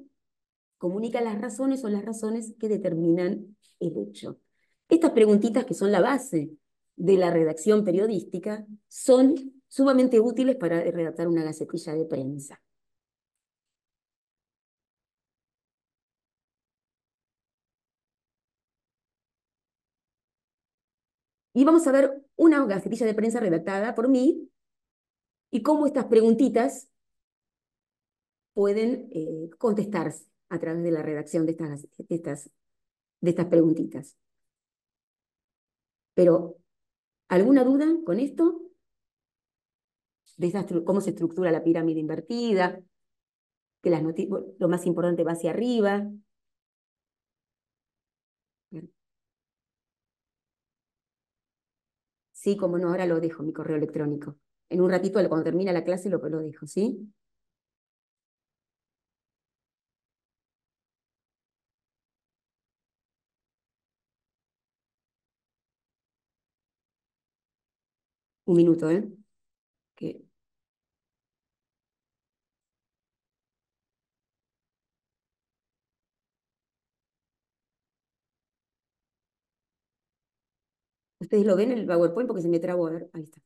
comunica las razones o las razones que determinan el hecho. Estas preguntitas, que son la base de la redacción periodística, son sumamente útiles para redactar una gacetilla de prensa. Y vamos a ver una gacetilla de prensa redactada por mí y cómo estas preguntitas pueden contestarse a través de la redacción de estas preguntitas. Pero, ¿alguna duda con esto? ¿Cómo se estructura la pirámide invertida? Que lo más importante va hacia arriba. Sí, como no, ahora lo dejo, mi correo electrónico. En un ratito, cuando termina la clase, lo dejo, ¿sí? Un minuto, ¿eh? Que ustedes lo ven en el PowerPoint porque se me trabó. A ver, ahí está.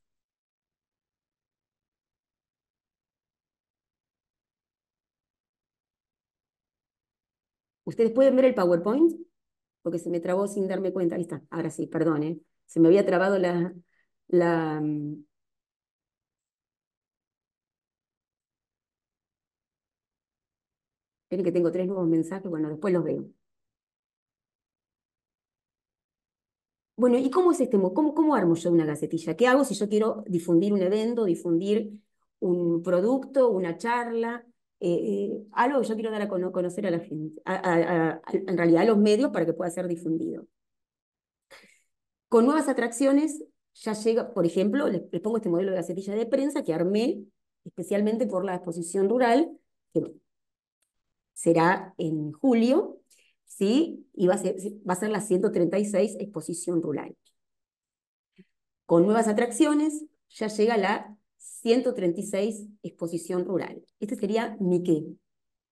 ¿Ustedes pueden ver el PowerPoint? Porque se me trabó sin darme cuenta. Ahí está. Ahora sí, perdón, ¿eh? Se me había trabado la... Miren que tengo 3 nuevos mensajes. Bueno, después los veo. Bueno, ¿y cómo es cómo armo yo una gacetilla? ¿Qué hago si yo quiero difundir un evento, difundir un producto, una charla, algo que yo quiero dar a conocer a la gente, en realidad a los medios para que pueda ser difundido? Con nuevas atracciones ya llega, por ejemplo, les pongo este modelo de gacetilla de prensa que armé especialmente por la exposición rural, que será en julio, ¿sí? Y va a ser la 136 exposición rural. Con nuevas atracciones, ya llega la 136 exposición rural. Este sería mi qué,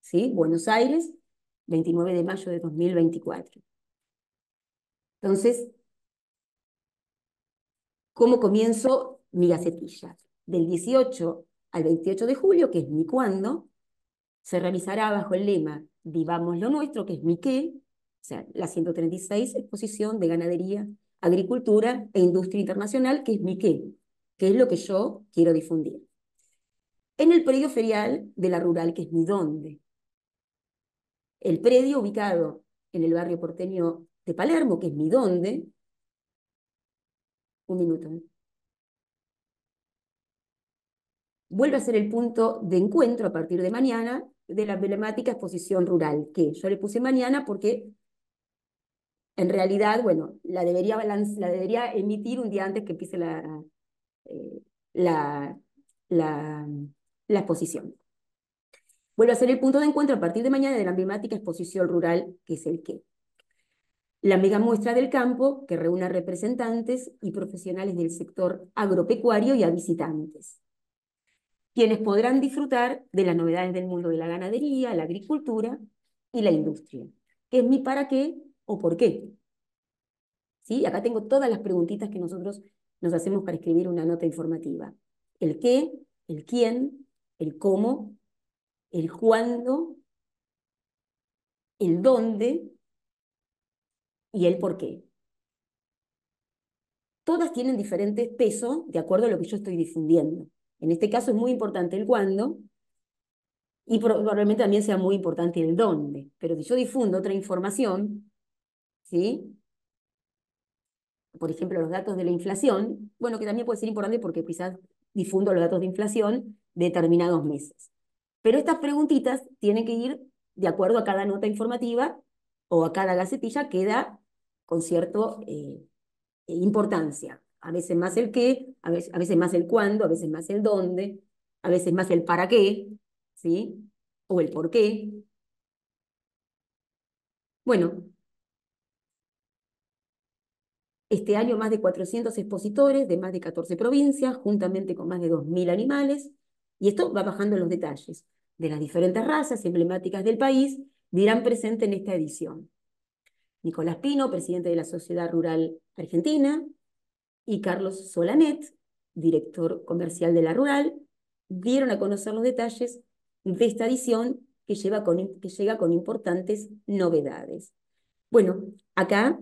¿sí? Buenos Aires, 29 de mayo de 2024. Entonces, ¿cómo comienzo mi gacetilla? Del 18 al 28 de julio, que es mi cuándo, se realizará bajo el lema Vivamos lo nuestro, que es mi qué, o sea, la 136 exposición de ganadería, agricultura e industria internacional, que es mi qué, que es lo que yo quiero difundir. En el predio ferial de la rural, que es mi dónde. El predio ubicado en el barrio porteño de Palermo, que es mi dónde. Un minuto. Vuelve a ser el punto de encuentro a partir de mañana de la emblemática exposición rural, que yo le puse mañana porque en realidad, bueno, la debería emitir un día antes que empiece eh, la, la, la exposición. Vuelve a ser el punto de encuentro a partir de mañana de la emblemática exposición rural, que es el qué. La mega muestra del campo, que reúne a representantes y profesionales del sector agropecuario y a visitantes, quienes podrán disfrutar de las novedades del mundo de la ganadería, la agricultura y la industria. ¿Qué es mi para qué o por qué? ¿Sí? Acá tengo todas las preguntitas que nosotros nos hacemos para escribir una nota informativa. El qué, el quién, el cómo, el cuándo, el dónde y el por qué. Todas tienen diferentes pesos de acuerdo a lo que yo estoy difundiendo. En este caso es muy importante el cuándo y probablemente también sea muy importante el dónde. Pero si yo difundo otra información, ¿sí? Por ejemplo, los datos de la inflación, bueno, que también puede ser importante porque quizás difundo los datos de inflación de determinados meses. Pero estas preguntitas tienen que ir de acuerdo a cada nota informativa o a cada gacetilla que da con cierta importancia. A veces más el qué, a veces más el cuándo, a veces más el dónde. a veces más el para qué, ¿sí? O el por qué. Bueno, este año más de 400 expositores de más de 14 provincias, juntamente con más de 2.000 animales, y esto va bajando los detalles de las diferentes razas emblemáticas del país, dirán presente en esta edición. Nicolás Pino, presidente de la Sociedad Rural Argentina, y Carlos Solanet, director comercial de la Rural, dieron a conocer los detalles de esta edición que llega con importantes novedades. Bueno, acá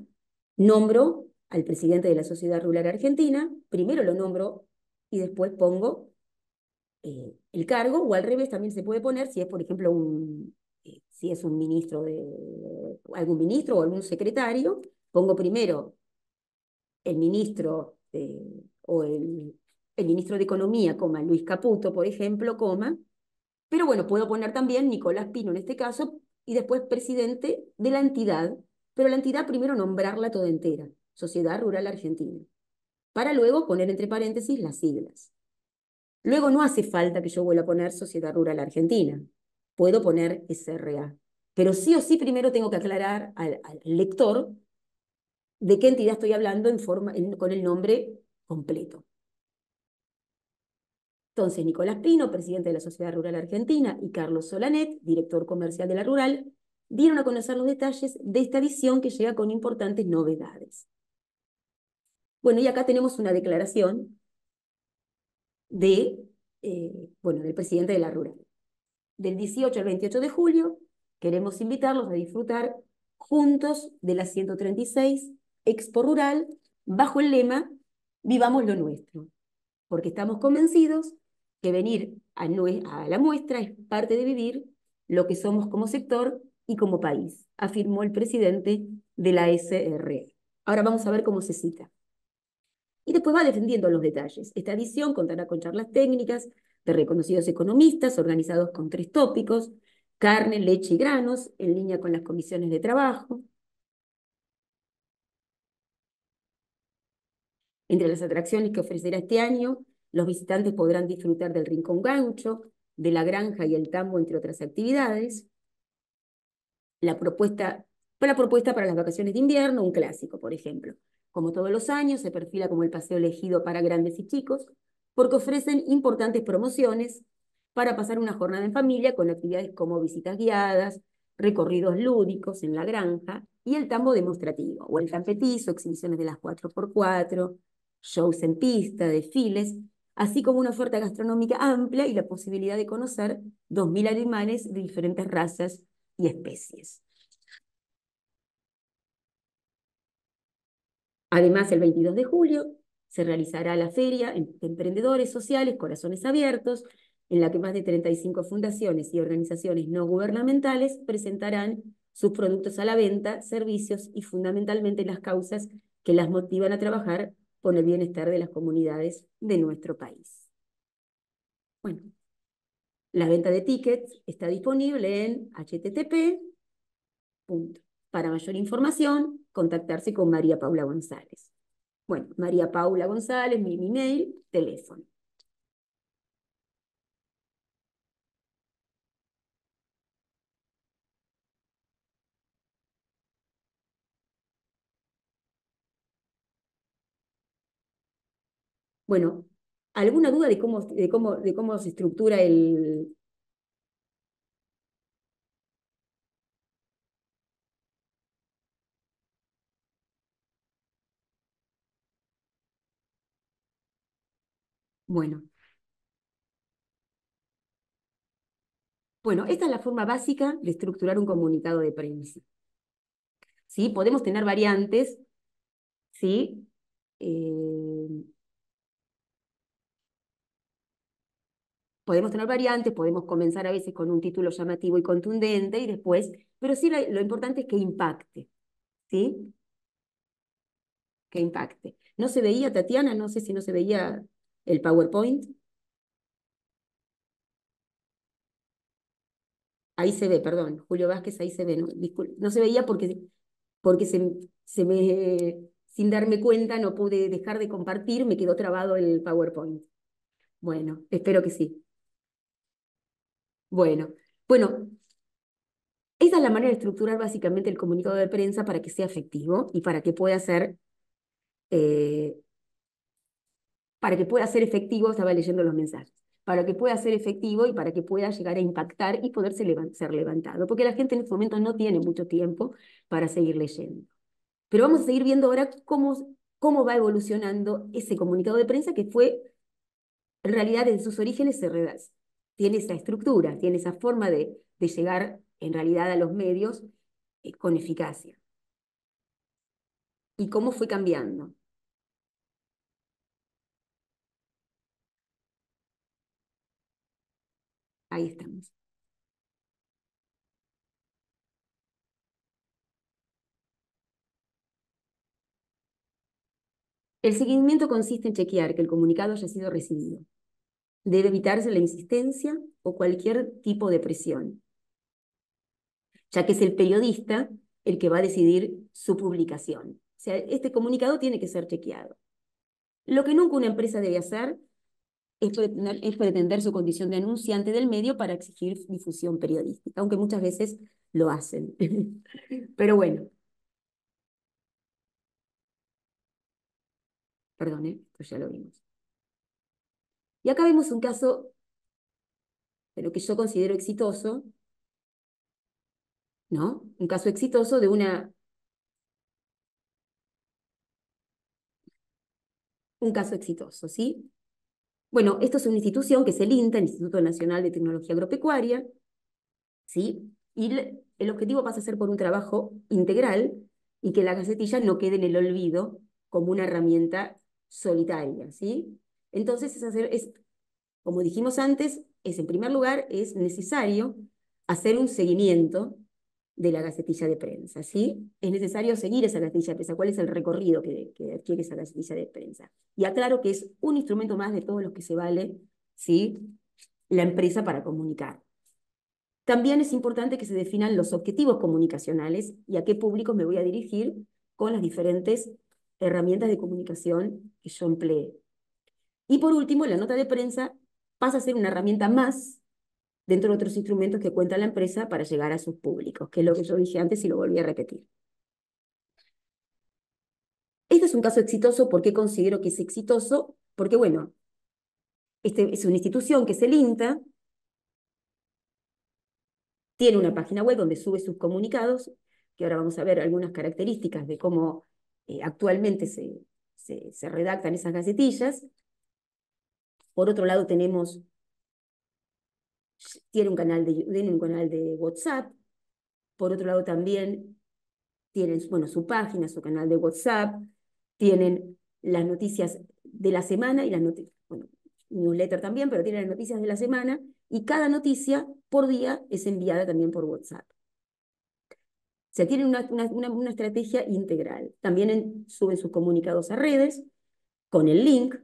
nombro al presidente de la Sociedad Rural Argentina, primero lo nombro y después pongo el cargo, o al revés también se puede poner si es, por ejemplo, si es un ministro algún ministro o algún secretario, pongo primero el ministro el ministro de Economía, coma, Luis Caputo, por ejemplo, coma, pero bueno, puedo poner también Nicolás Pino en este caso, y después presidente de la entidad, pero la entidad primero nombrarla toda entera, Sociedad Rural Argentina, para luego poner entre paréntesis las siglas. Luego no hace falta que yo vuelva a poner Sociedad Rural Argentina, puedo poner SRA, pero sí o sí primero tengo que aclarar al lector de qué entidad estoy hablando con el nombre completo. Entonces, Nicolás Pino, presidente de la Sociedad Rural Argentina, y Carlos Solanet, director comercial de la Rural, dieron a conocer los detalles de esta edición que llega con importantes novedades. Bueno, y acá tenemos una declaración del presidente de la Rural. Del 18 al 28 de julio, queremos invitarlos a disfrutar juntos de la 136 Expo Rural bajo el lema Vivamos lo nuestro, porque estamos convencidos que venir a la muestra es parte de vivir lo que somos como sector y como país, afirmó el presidente de la SRE. Ahora vamos a ver cómo se cita. Y después va defendiendo los detalles. Esta edición contará con charlas técnicas de reconocidos economistas organizados con 3 tópicos: carne, leche y granos, en línea con las comisiones de trabajo. Entre las atracciones que ofrecerá este año, los visitantes podrán disfrutar del Rincón Gaucho, de la granja y el tambo, entre otras actividades. La propuesta para las vacaciones de invierno, un clásico, por ejemplo. Como todos los años, se perfila como el paseo elegido para grandes y chicos, porque ofrecen importantes promociones para pasar una jornada en familia con actividades como visitas guiadas, recorridos lúdicos en la granja y el tambo demostrativo, o el tampetizo, exhibiciones de las 4x4, shows en pista, desfiles, así como una oferta gastronómica amplia y la posibilidad de conocer 2.000 animales de diferentes razas y especies. Además, el 22 de julio se realizará la Feria de Emprendedores Sociales Corazones Abiertos, en la que más de 35 fundaciones y organizaciones no gubernamentales presentarán sus productos a la venta, servicios y fundamentalmente las causas que las motivan a trabajar por el bienestar de las comunidades de nuestro país. Bueno, la venta de tickets está disponible en http. Para mayor información, contactarse con María Paula González. Bueno, María Paula González, mi email, teléfono. Bueno, ¿alguna duda de cómo se estructura el... Bueno, esta es la forma básica de estructurar un comunicado de prensa. ¿Sí? Podemos tener variantes, ¿sí? Podemos comenzar a veces con un título llamativo y contundente y después, pero sí lo importante es que impacte, ¿sí? Que impacte. ¿No se veía, Tatiana? No sé si no se veía el PowerPoint. Ahí se ve, perdón, Julio Vázquez, ahí se ve. No, no se veía porque sin darme cuenta no pude dejar de compartir, me quedó trabado el PowerPoint. Bueno, espero que sí. Bueno, bueno, esa es la manera de estructurar básicamente el comunicado de prensa para que sea efectivo y eh, para que pueda ser efectivo, estaba leyendo los mensajes, para que pueda ser efectivo y para que pueda llegar a impactar y poder ser levantado, porque la gente en este momento no tiene mucho tiempo para seguir leyendo. Pero vamos a seguir viendo ahora cómo va evolucionando ese comunicado de prensa que fue, en realidad, desde sus orígenes tiene esa estructura, tiene esa forma de llegar en realidad a los medios con eficacia. Y cómo fue cambiando. Ahí estamos. El seguimiento consiste en chequear que el comunicado haya sido recibido. Debe evitarse la insistencia o cualquier tipo de presión, ya que es el periodista el que va a decidir su publicación. O sea, este comunicado tiene que ser chequeado. Lo que nunca una empresa debe hacer es pretender su condición de anunciante del medio para exigir difusión periodística, aunque muchas veces lo hacen. Pero bueno, perdón, pues ya lo vimos. Y acá vemos un caso de lo que yo considero exitoso, ¿no? Un caso exitoso de un caso exitoso, ¿sí? Bueno, esto es una institución que es el INTA, el Instituto Nacional de Tecnología Agropecuaria, ¿sí? Y el objetivo pasa a ser por un trabajo integral y que la gacetilla no quede en el olvido como una herramienta solitaria, ¿sí? Entonces, como dijimos antes, en primer lugar, es necesario hacer un seguimiento de la gacetilla de prensa, ¿sí? Es necesario seguir esa gacetilla de prensa, cuál es el recorrido que adquiere esa gacetilla de prensa. Y aclaro que es un instrumento más de todos los que se vale, ¿sí? La empresa para comunicar. También es importante que se definan los objetivos comunicacionales y a qué público me voy a dirigir con las diferentes herramientas de comunicación que yo emplee. Y por último, la nota de prensa pasa a ser una herramienta más dentro de otros instrumentos que cuenta la empresa para llegar a sus públicos, que es lo que yo dije antes y lo volví a repetir. Este es un caso exitoso. ¿Por qué considero que es exitoso? Porque, bueno, este es una institución que es el INTA, tiene una página web donde sube sus comunicados, que ahora vamos a ver algunas características de cómo actualmente se redactan esas gacetillas. Por otro lado, tiene un canal de WhatsApp. Por otro lado, también tienen, bueno, su página, su canal de WhatsApp, tienen las noticias de la semana y las noticias, bueno, newsletter también, pero tienen las noticias de la semana y cada noticia por día es enviada también por WhatsApp. O sea, tienen una estrategia integral. También suben sus comunicados a redes con el link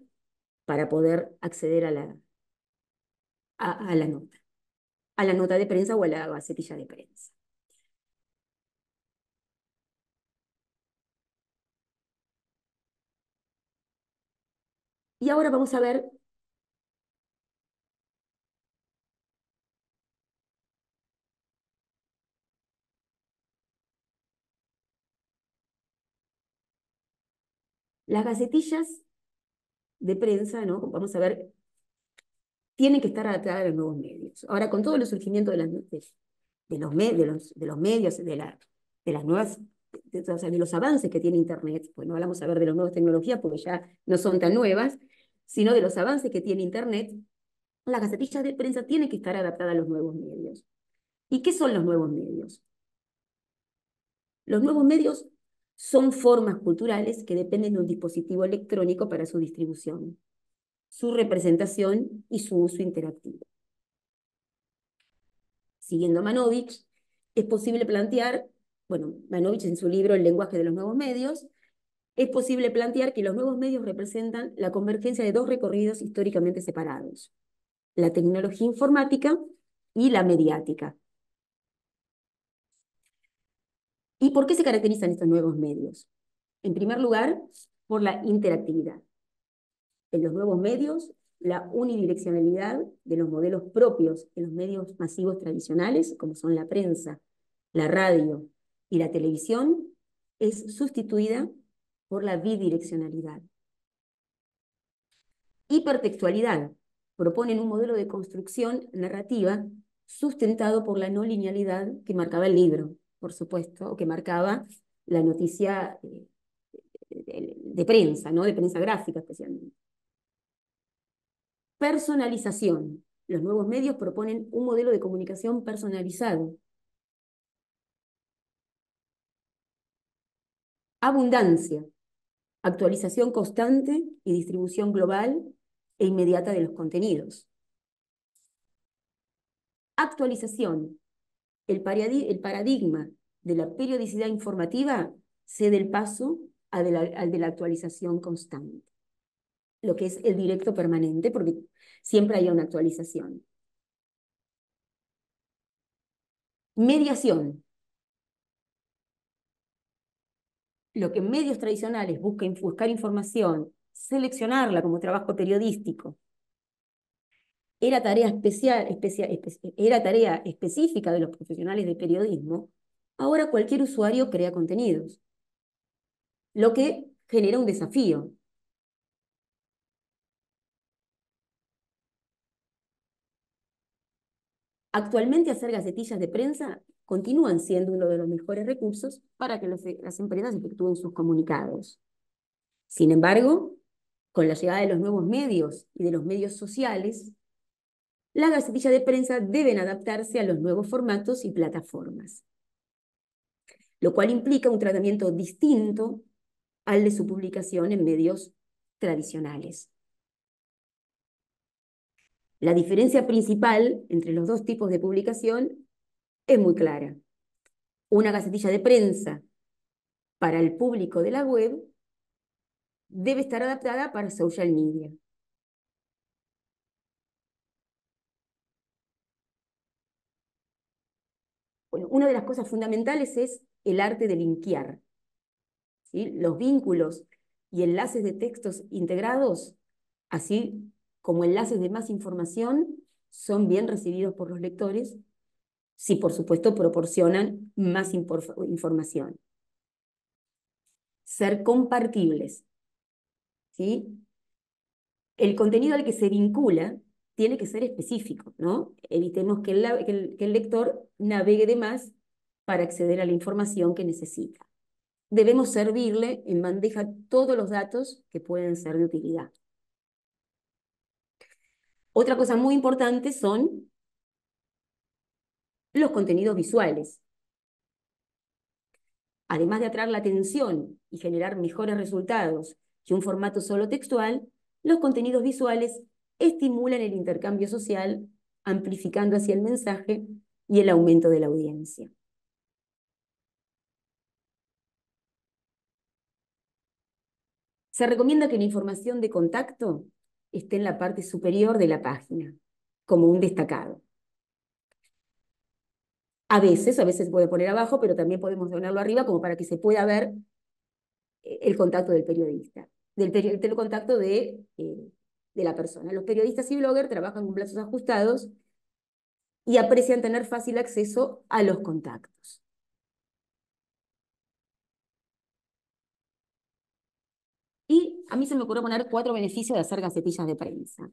para poder acceder a la nota de prensa o a la gacetilla de prensa. Y ahora vamos a ver las gacetillas de prensa, ¿no? Vamos a ver, tienen que estar adaptadas a los nuevos medios. Ahora, con todo el surgimiento de los medios, de las nuevas, o sea, de los avances que tiene Internet, pues no hablamos a ver de las nuevas tecnologías porque ya no son tan nuevas, sino de los avances que tiene Internet, las gacetillas de prensa tienen que estar adaptadas a los nuevos medios. ¿Y qué son los nuevos medios? Los nuevos medios son formas culturales que dependen de un dispositivo electrónico para su distribución, su representación y su uso interactivo. Siguiendo Manovich, es posible plantear, bueno, Manovich en su libro El lenguaje de los nuevos medios, es posible plantear que los nuevos medios representan la convergencia de dos recorridos históricamente separados, la tecnología informática y la mediática. ¿Y por qué se caracterizan estos nuevos medios? En primer lugar, por la interactividad. En los nuevos medios, la unidireccionalidad de los modelos propios de los medios masivos tradicionales, como son la prensa, la radio y la televisión, es sustituida por la bidireccionalidad. Hipertextualidad. Proponen un modelo de construcción narrativa sustentado por la no linealidad que marcaba el libro, por supuesto, o que marcaba la noticia de prensa, ¿no? De prensa gráfica especialmente. Personalización. Los nuevos medios proponen un modelo de comunicación personalizado. Abundancia. Actualización constante y distribución global e inmediata de los contenidos. Actualización. El paradigma de la periodicidad informativa cede el paso al de la actualización constante, lo que es el directo permanente, porque siempre hay una actualización. Mediación. Lo que en medios tradicionales buscar información, seleccionarla como trabajo periodístico, era tarea era tarea específica de los profesionales de periodismo, ahora cualquier usuario crea contenidos, lo que genera un desafío. Actualmente hacer gacetillas de prensa continúan siendo uno de los mejores recursos para que las empresas efectúen sus comunicados. Sin embargo, con la llegada de los nuevos medios y de los medios sociales, las gacetillas de prensa deben adaptarse a los nuevos formatos y plataformas, lo cual implica un tratamiento distinto al de su publicación en medios tradicionales. La diferencia principal entre los dos tipos de publicación es muy clara. Una gacetilla de prensa para el público de la web debe estar adaptada para social media. Bueno, una de las cosas fundamentales es el arte de linkear, ¿sí? Los vínculos y enlaces de textos integrados, así como enlaces de más información, son bien recibidos por los lectores, si por supuesto proporcionan más información. Ser compartibles, ¿sí? El contenido al que se vincula tiene que ser específico, ¿no? Evitemos que el lector navegue de más para acceder a la información que necesita. Debemos servirle en bandeja todos los datos que pueden ser de utilidad. Otra cosa muy importante son los contenidos visuales. Además de atraer la atención y generar mejores resultados que un formato solo textual, los contenidos visuales estimulan el intercambio social, amplificando así el mensaje y el aumento de la audiencia. Se recomienda que la información de contacto esté en la parte superior de la página, como un destacado. A veces se puede poner abajo, pero también podemos ponerlo arriba como para que se pueda ver el contacto del periodista, del contacto de la persona. Los periodistas y bloggers trabajan con plazos ajustados y aprecian tener fácil acceso a los contactos. Y a mí se me ocurrió poner 4 beneficios de hacer gacetillas de prensa.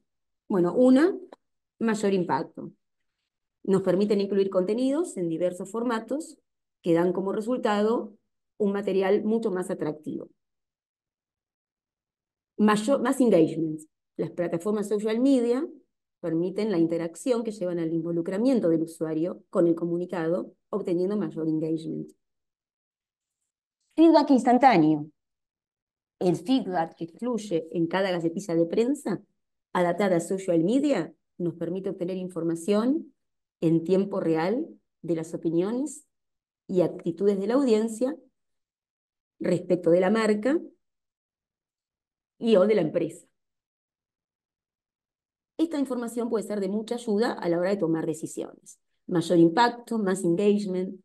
Bueno, una, mayor impacto. Nos permiten incluir contenidos en diversos formatos que dan como resultado un material mucho más atractivo. Más engagement. Las plataformas social media permiten la interacción que llevan al involucramiento del usuario con el comunicado, obteniendo mayor engagement. Feedback instantáneo. El feedback que fluye en cada gacetilla de prensa, adaptada a social media, nos permite obtener información en tiempo real de las opiniones y actitudes de la audiencia respecto de la marca y o de la empresa. Esta información puede ser de mucha ayuda a la hora de tomar decisiones. Mayor impacto, más engagement,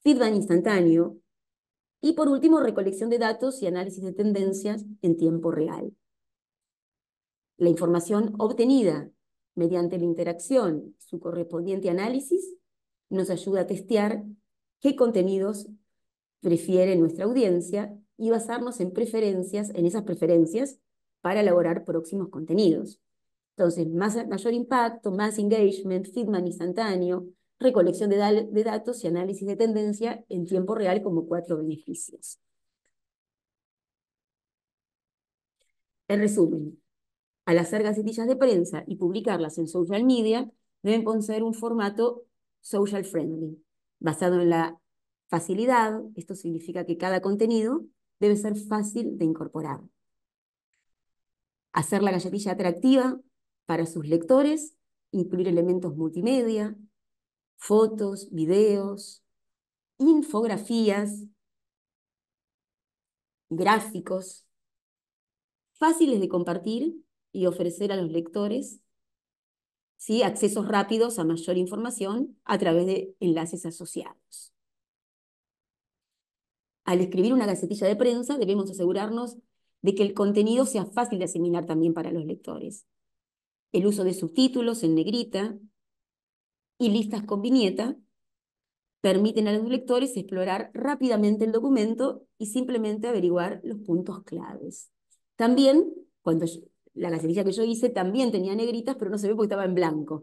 feedback instantáneo y, por último, recolección de datos y análisis de tendencias en tiempo real. La información obtenida mediante la interacción, su correspondiente análisis, nos ayuda a testear qué contenidos prefiere nuestra audiencia y basarnos en preferencias, en esas preferencias, para elaborar próximos contenidos. Entonces, mayor impacto, más engagement, feedback instantáneo, recolección de datos y análisis de tendencia en tiempo real como 4 beneficios. En resumen, al hacer gacetillas de prensa y publicarlas en social media, deben poseer un formato social friendly, basado en la facilidad. Esto significa que cada contenido debe ser fácil de incorporar. Hacer la galletilla atractiva para sus lectores, incluir elementos multimedia, fotos, videos, infografías, gráficos, fáciles de compartir y ofrecer a los lectores, ¿sí?, accesos rápidos a mayor información a través de enlaces asociados. Al escribir una gacetilla de prensa, debemos asegurarnos de que el contenido sea fácil de asimilar también para los lectores. El uso de subtítulos en negrita y listas con viñeta permiten a los lectores explorar rápidamente el documento y simplemente averiguar los puntos claves. También, la gacetilla que yo hice también tenía negritas, pero no se ve porque estaba en blanco.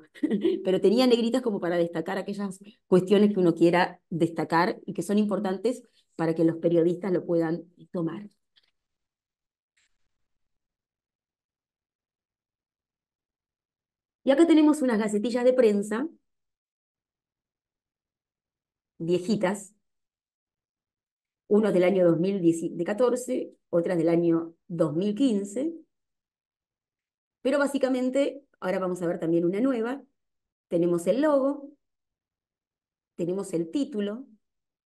Pero tenía negritas como para destacar aquellas cuestiones que uno quiera destacar y que son importantes para que los periodistas lo puedan tomar. Y acá tenemos unas gacetillas de prensa viejitas, unos del año 2014, otras del año 2015, pero básicamente ahora vamos a ver también una nueva. Tenemos el logo, tenemos el título,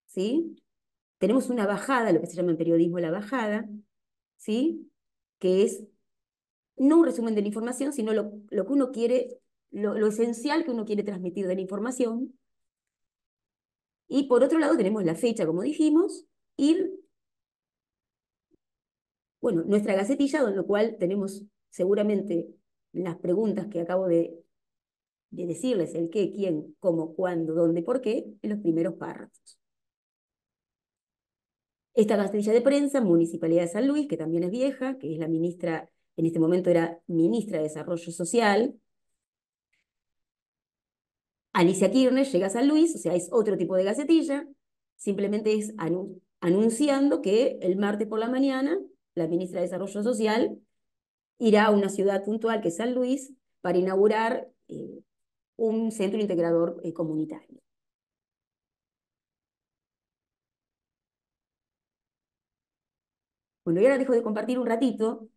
¿sí? Tenemos una bajada, lo que se llama en periodismo la bajada, ¿sí?, que es no un resumen de la información, sino lo que uno quiere, lo esencial que uno quiere transmitir de la información. Y por otro lado tenemos la fecha, como dijimos, y bueno, nuestra gacetilla, con lo cual tenemos seguramente las preguntas que acabo de decirles, el qué, quién, cómo, cuándo, dónde, por qué, en los primeros párrafos. Esta gacetilla de prensa, Municipalidad de San Luis, que también es vieja, que es la ministra, en este momento era ministra de Desarrollo Social, Alicia Kirchner llega a San Luis, o sea, es otro tipo de gacetilla, simplemente es anunciando que el martes por la mañana la ministra de Desarrollo Social irá a una ciudad puntual que es San Luis para inaugurar un centro integrador comunitario. Bueno, y ahora dejo de compartir un ratito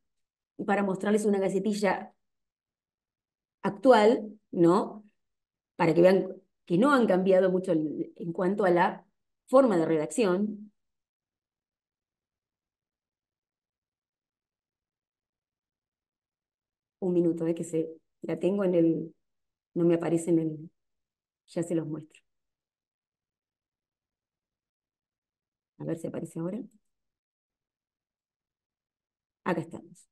para mostrarles una gacetilla actual, ¿no?, para que vean que no han cambiado mucho en cuanto a la forma de redacción. Un minuto, la tengo en no me aparece en ya se los muestro. A ver si aparece ahora. Acá estamos.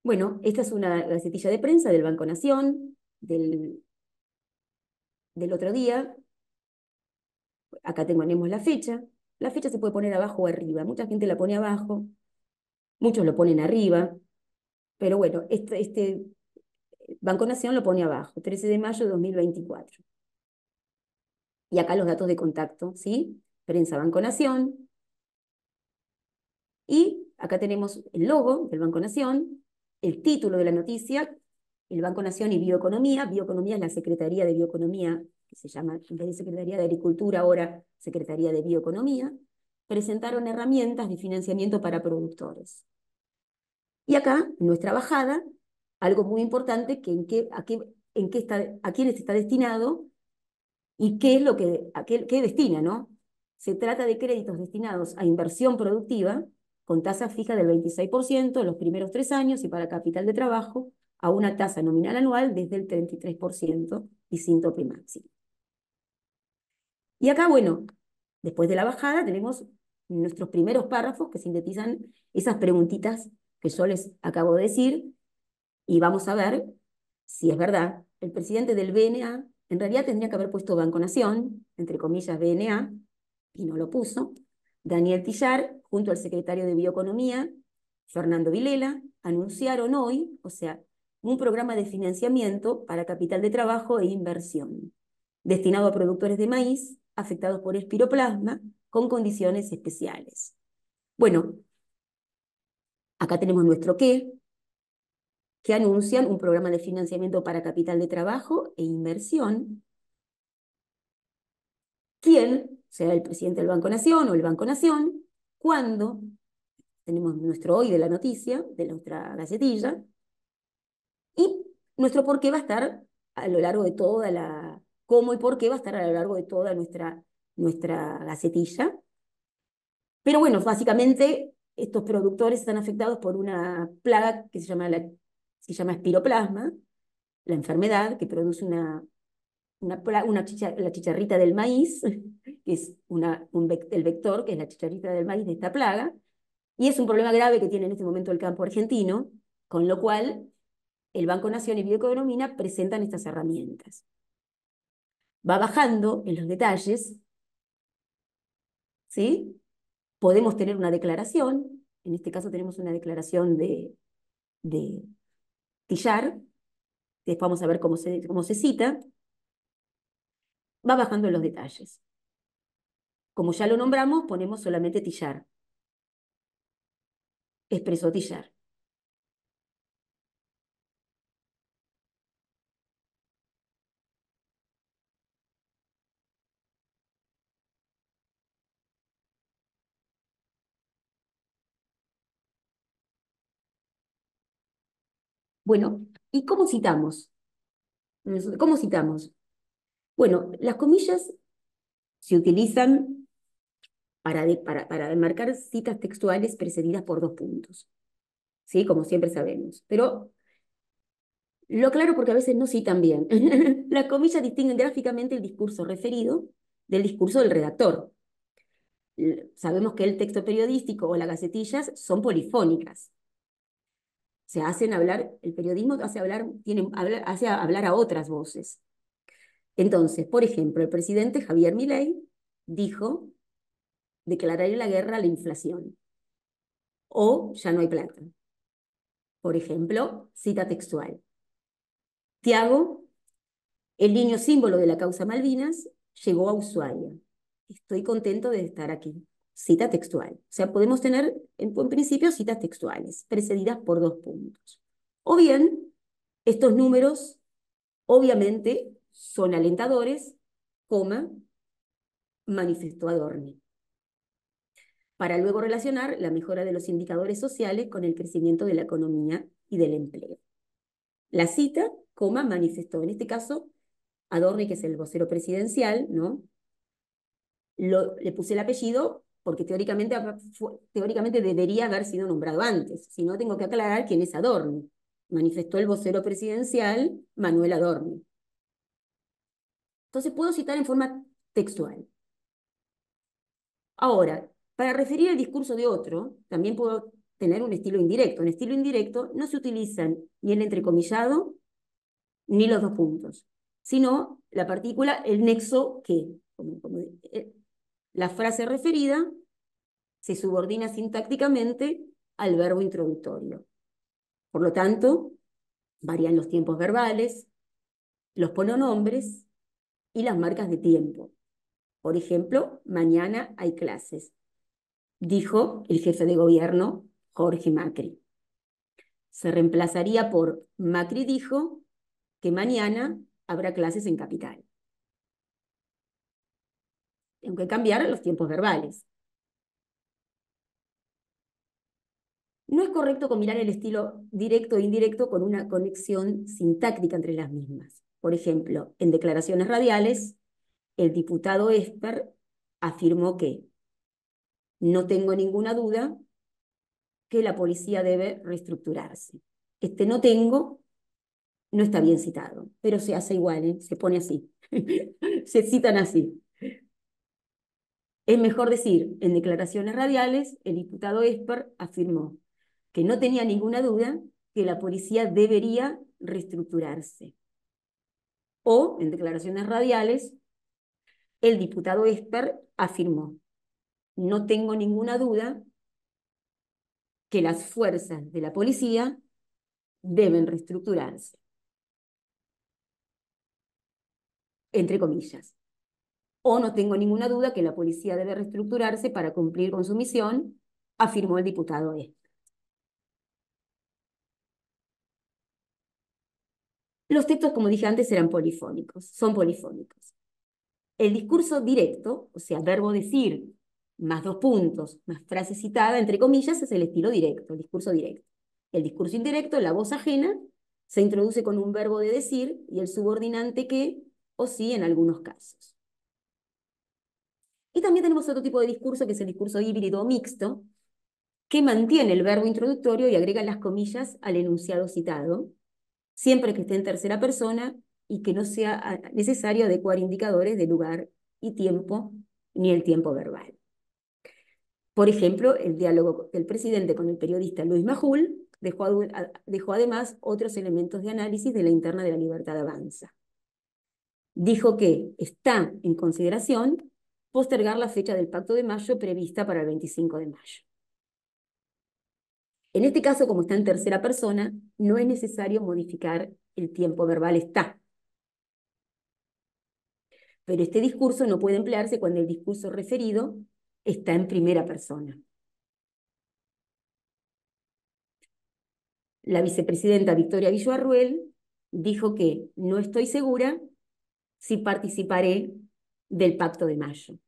Bueno, esta es una gacetilla de prensa del Banco Nación, del otro día. Acá tenemos la fecha. La fecha se puede poner abajo o arriba. Mucha gente la pone abajo, muchos lo ponen arriba, pero bueno, este Banco Nación lo pone abajo, 13 de mayo de 2024. Y acá los datos de contacto, ¿sí? Prensa Banco Nación. Y acá tenemos el logo del Banco Nación, el título de la noticia, el Banco Nación y Bioeconomía. Bioeconomía es la Secretaría de Bioeconomía, que se llama, en vez de Secretaría de Agricultura, ahora Secretaría de Bioeconomía. Presentaron herramientas de financiamiento para productores. Y acá, en nuestra bajada, algo muy importante, a quiénes está destinado y qué es lo qué destina, ¿no? Se trata de créditos destinados a inversión productiva con tasa fija del 26% en los primeros 3 años y para capital de trabajo a una tasa nominal anual desde el 33% y sin tope máximo. Y acá, bueno, después de la bajada tenemos nuestros primeros párrafos que sintetizan esas preguntitas que yo les acabo de decir, y vamos a ver si es verdad. El presidente del BNA, en realidad tendría que haber puesto Banco Nación, entre comillas BNA, y no lo puso. Daniel Tillar, junto al secretario de Bioeconomía, Fernando Vilela, anunciaron hoy, o sea, un programa de financiamiento para capital de trabajo e inversión, destinado a productores de maíz afectados por espiroplasma con condiciones especiales. Bueno, acá tenemos nuestro qué, que anuncian un programa de financiamiento para capital de trabajo e inversión. ¿Quién? Sea el presidente del Banco Nación o el Banco Nación, cuando tenemos nuestro hoy de la noticia, de nuestra gacetilla, y nuestro por qué va a estar a lo largo de toda la, cómo y por qué va a estar a lo largo de toda nuestra gacetilla. Pero bueno, básicamente estos productores están afectados por una plaga que se llama espiroplasma, la enfermedad que produce la chicharrita del maíz, que es el vector, que es la chicharrita del maíz de esta plaga, y es un problema grave que tiene en este momento el campo argentino, con lo cual el Banco Nación y Bioeconomía presentan estas herramientas. Va bajando en los detalles, ¿sí? Podemos tener una declaración, en este caso tenemos una declaración de Tillar, después vamos a ver cómo se cita, va bajando en los detalles. Como ya lo nombramos, ponemos solamente Tillar, expresó Tillar. Bueno, ¿y cómo citamos? ¿Cómo citamos? Bueno, las comillas se utilizan para enmarcar citas textuales precedidas por dos puntos, ¿sí? Como siempre sabemos. Pero lo aclaro porque a veces no citan bien. Las comillas distinguen gráficamente el discurso referido del discurso del redactor. Sabemos que el texto periodístico o las gacetillas son polifónicas. Se hacen hablar, el periodismo hace hablar a otras voces. Entonces, por ejemplo, el presidente Javier Milei dijo: declararé la guerra a la inflación, o ya no hay plata. Por ejemplo, cita textual. Tiago, el niño símbolo de la causa Malvinas, llegó a Ushuaia. Estoy contento de estar aquí. Cita textual. O sea, podemos tener, en principio, citas textuales, precedidas por dos puntos. O bien, estos números, obviamente, son alentadores, coma, manifestó Adorni, para luego relacionar la mejora de los indicadores sociales con el crecimiento de la economía y del empleo. La cita, coma, manifestó. En este caso, Adorni, que es el vocero presidencial, ¿no? Le puse el apellido porque teóricamente debería haber sido nombrado antes. Si no, tengo que aclarar quién es Adorni. Manifestó el vocero presidencial Manuel Adorni. Entonces puedo citar en forma textual. Ahora, para referir el discurso de otro, también puedo tener un estilo indirecto. En estilo indirecto no se utilizan ni el entrecomillado ni los dos puntos, sino la partícula, el nexo que. La frase referida se subordina sintácticamente al verbo introductorio. Por lo tanto, varían los tiempos verbales, los pronombres y las marcas de tiempo. Por ejemplo, mañana hay clases, dijo el jefe de gobierno Jorge Macri. Se reemplazaría por: Macri dijo que mañana habrá clases en Capital. Tengo que cambiar los tiempos verbales. No es correcto combinar el estilo directo e indirecto con una conexión sintáctica entre las mismas. Por ejemplo, en declaraciones radiales, el diputado Esper afirmó que no tengo ninguna duda que la policía debe reestructurarse. Este no tengo no está bien citado, pero se hace igual, ¿eh? Se pone así. Se citan así. Es mejor decir, en declaraciones radiales, el diputado Esper afirmó: que no tenía ninguna duda que la policía debería reestructurarse. O, en declaraciones radiales, el diputado Esper afirmó: no tengo ninguna duda que las fuerzas de la policía deben reestructurarse, entre comillas. O no tengo ninguna duda que la policía debe reestructurarse para cumplir con su misión, afirmó el diputado Esper. Los textos, como dije antes, eran polifónicos, son polifónicos. El discurso directo, o sea, verbo decir, más dos puntos, más frase citada, entre comillas, es el estilo directo, el discurso directo. El discurso indirecto, la voz ajena, se introduce con un verbo de decir y el subordinante que o sí en algunos casos. Y también tenemos otro tipo de discurso, que es el discurso híbrido o mixto, que mantiene el verbo introductorio y agrega las comillas al enunciado citado, siempre que esté en tercera persona y que no sea necesario adecuar indicadores de lugar y tiempo, ni el tiempo verbal. Por ejemplo, el diálogo del presidente con el periodista Luis Majul dejó además otros elementos de análisis de la interna de la Libertad Avanza. Dijo que está en consideración postergar la fecha del Pacto de Mayo prevista para el 25 de mayo. En este caso, como está en tercera persona, no es necesario modificar el tiempo verbal está. Pero este discurso no puede emplearse cuando el discurso referido está en primera persona. La vicepresidenta Victoria Villarruel dijo que no estoy segura si participaré del Pacto de Mayo.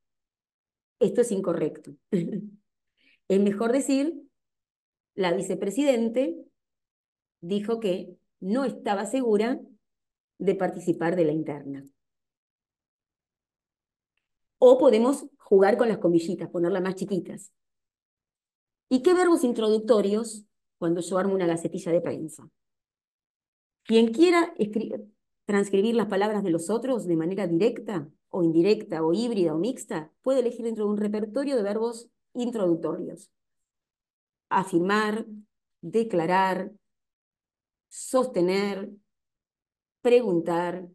Esto es incorrecto. Es mejor decir, la vicepresidente dijo que no estaba segura de participar de la interna. O podemos jugar con las comillitas, ponerlas más chiquitas. ¿Y qué verbos introductorios cuando yo armo una gacetilla de prensa? Quien quiera transcribir las palabras de los otros de manera directa o indirecta o híbrida o mixta, puede elegir dentro de un repertorio de verbos introductorios: afirmar, declarar, sostener, preguntar,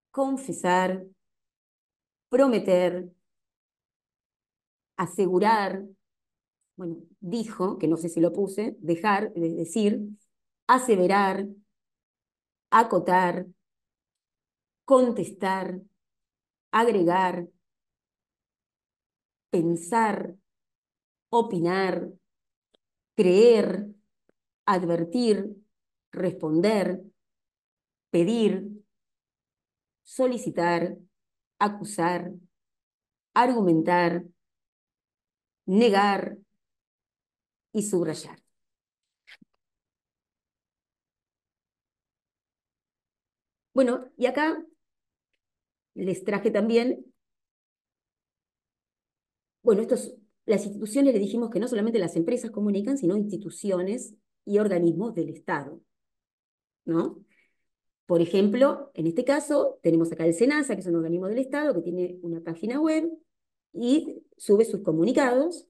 confesar, prometer, asegurar, bueno, dijo, que no sé si lo puse, dejar, es decir, aseverar, acotar, contestar, agregar, pensar, opinar, creer, advertir, responder, pedir, solicitar, acusar, argumentar, negar y subrayar. Bueno, y acá les traje también, bueno, las instituciones, le dijimos que no solamente las empresas comunican, sino instituciones y organismos del Estado, ¿no? Por ejemplo, en este caso, tenemos acá el SENASA, que es un organismo del Estado, que tiene una página web y sube sus comunicados.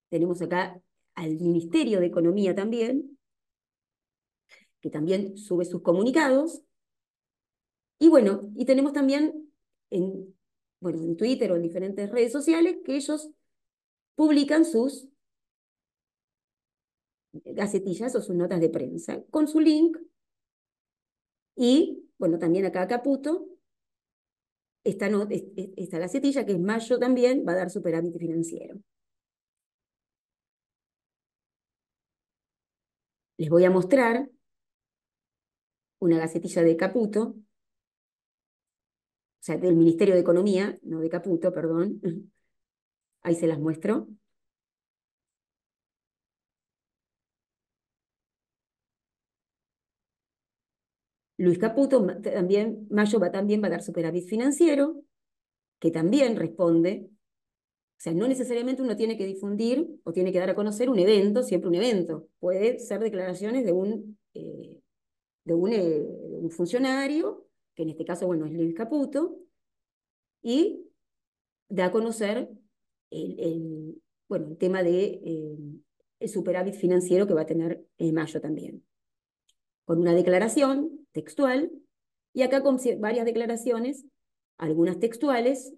Tenemos acá al Ministerio de Economía también, que también sube sus comunicados. Y bueno, y tenemos también en Twitter o en diferentes redes sociales que ellos publican sus gacetillas o sus notas de prensa con su link. Y bueno, también acá a Caputo, esta gacetilla, que es mayo también, va a dar superávit financiero. Les voy a mostrar una gacetilla de Caputo, o sea, del Ministerio de Economía, no de Caputo, perdón. Ahí se las muestro. Luis Caputo, también, mayo también va a dar superávit financiero, que también responde. O sea, no necesariamente uno tiene que difundir o tiene que dar a conocer un evento, siempre un evento. Puede ser declaraciones de un funcionario, que en este caso, bueno, es Luis Caputo, y da a conocer bueno, el tema de el superávit financiero que va a tener mayo también, con una declaración textual, y acá con varias declaraciones, algunas textuales,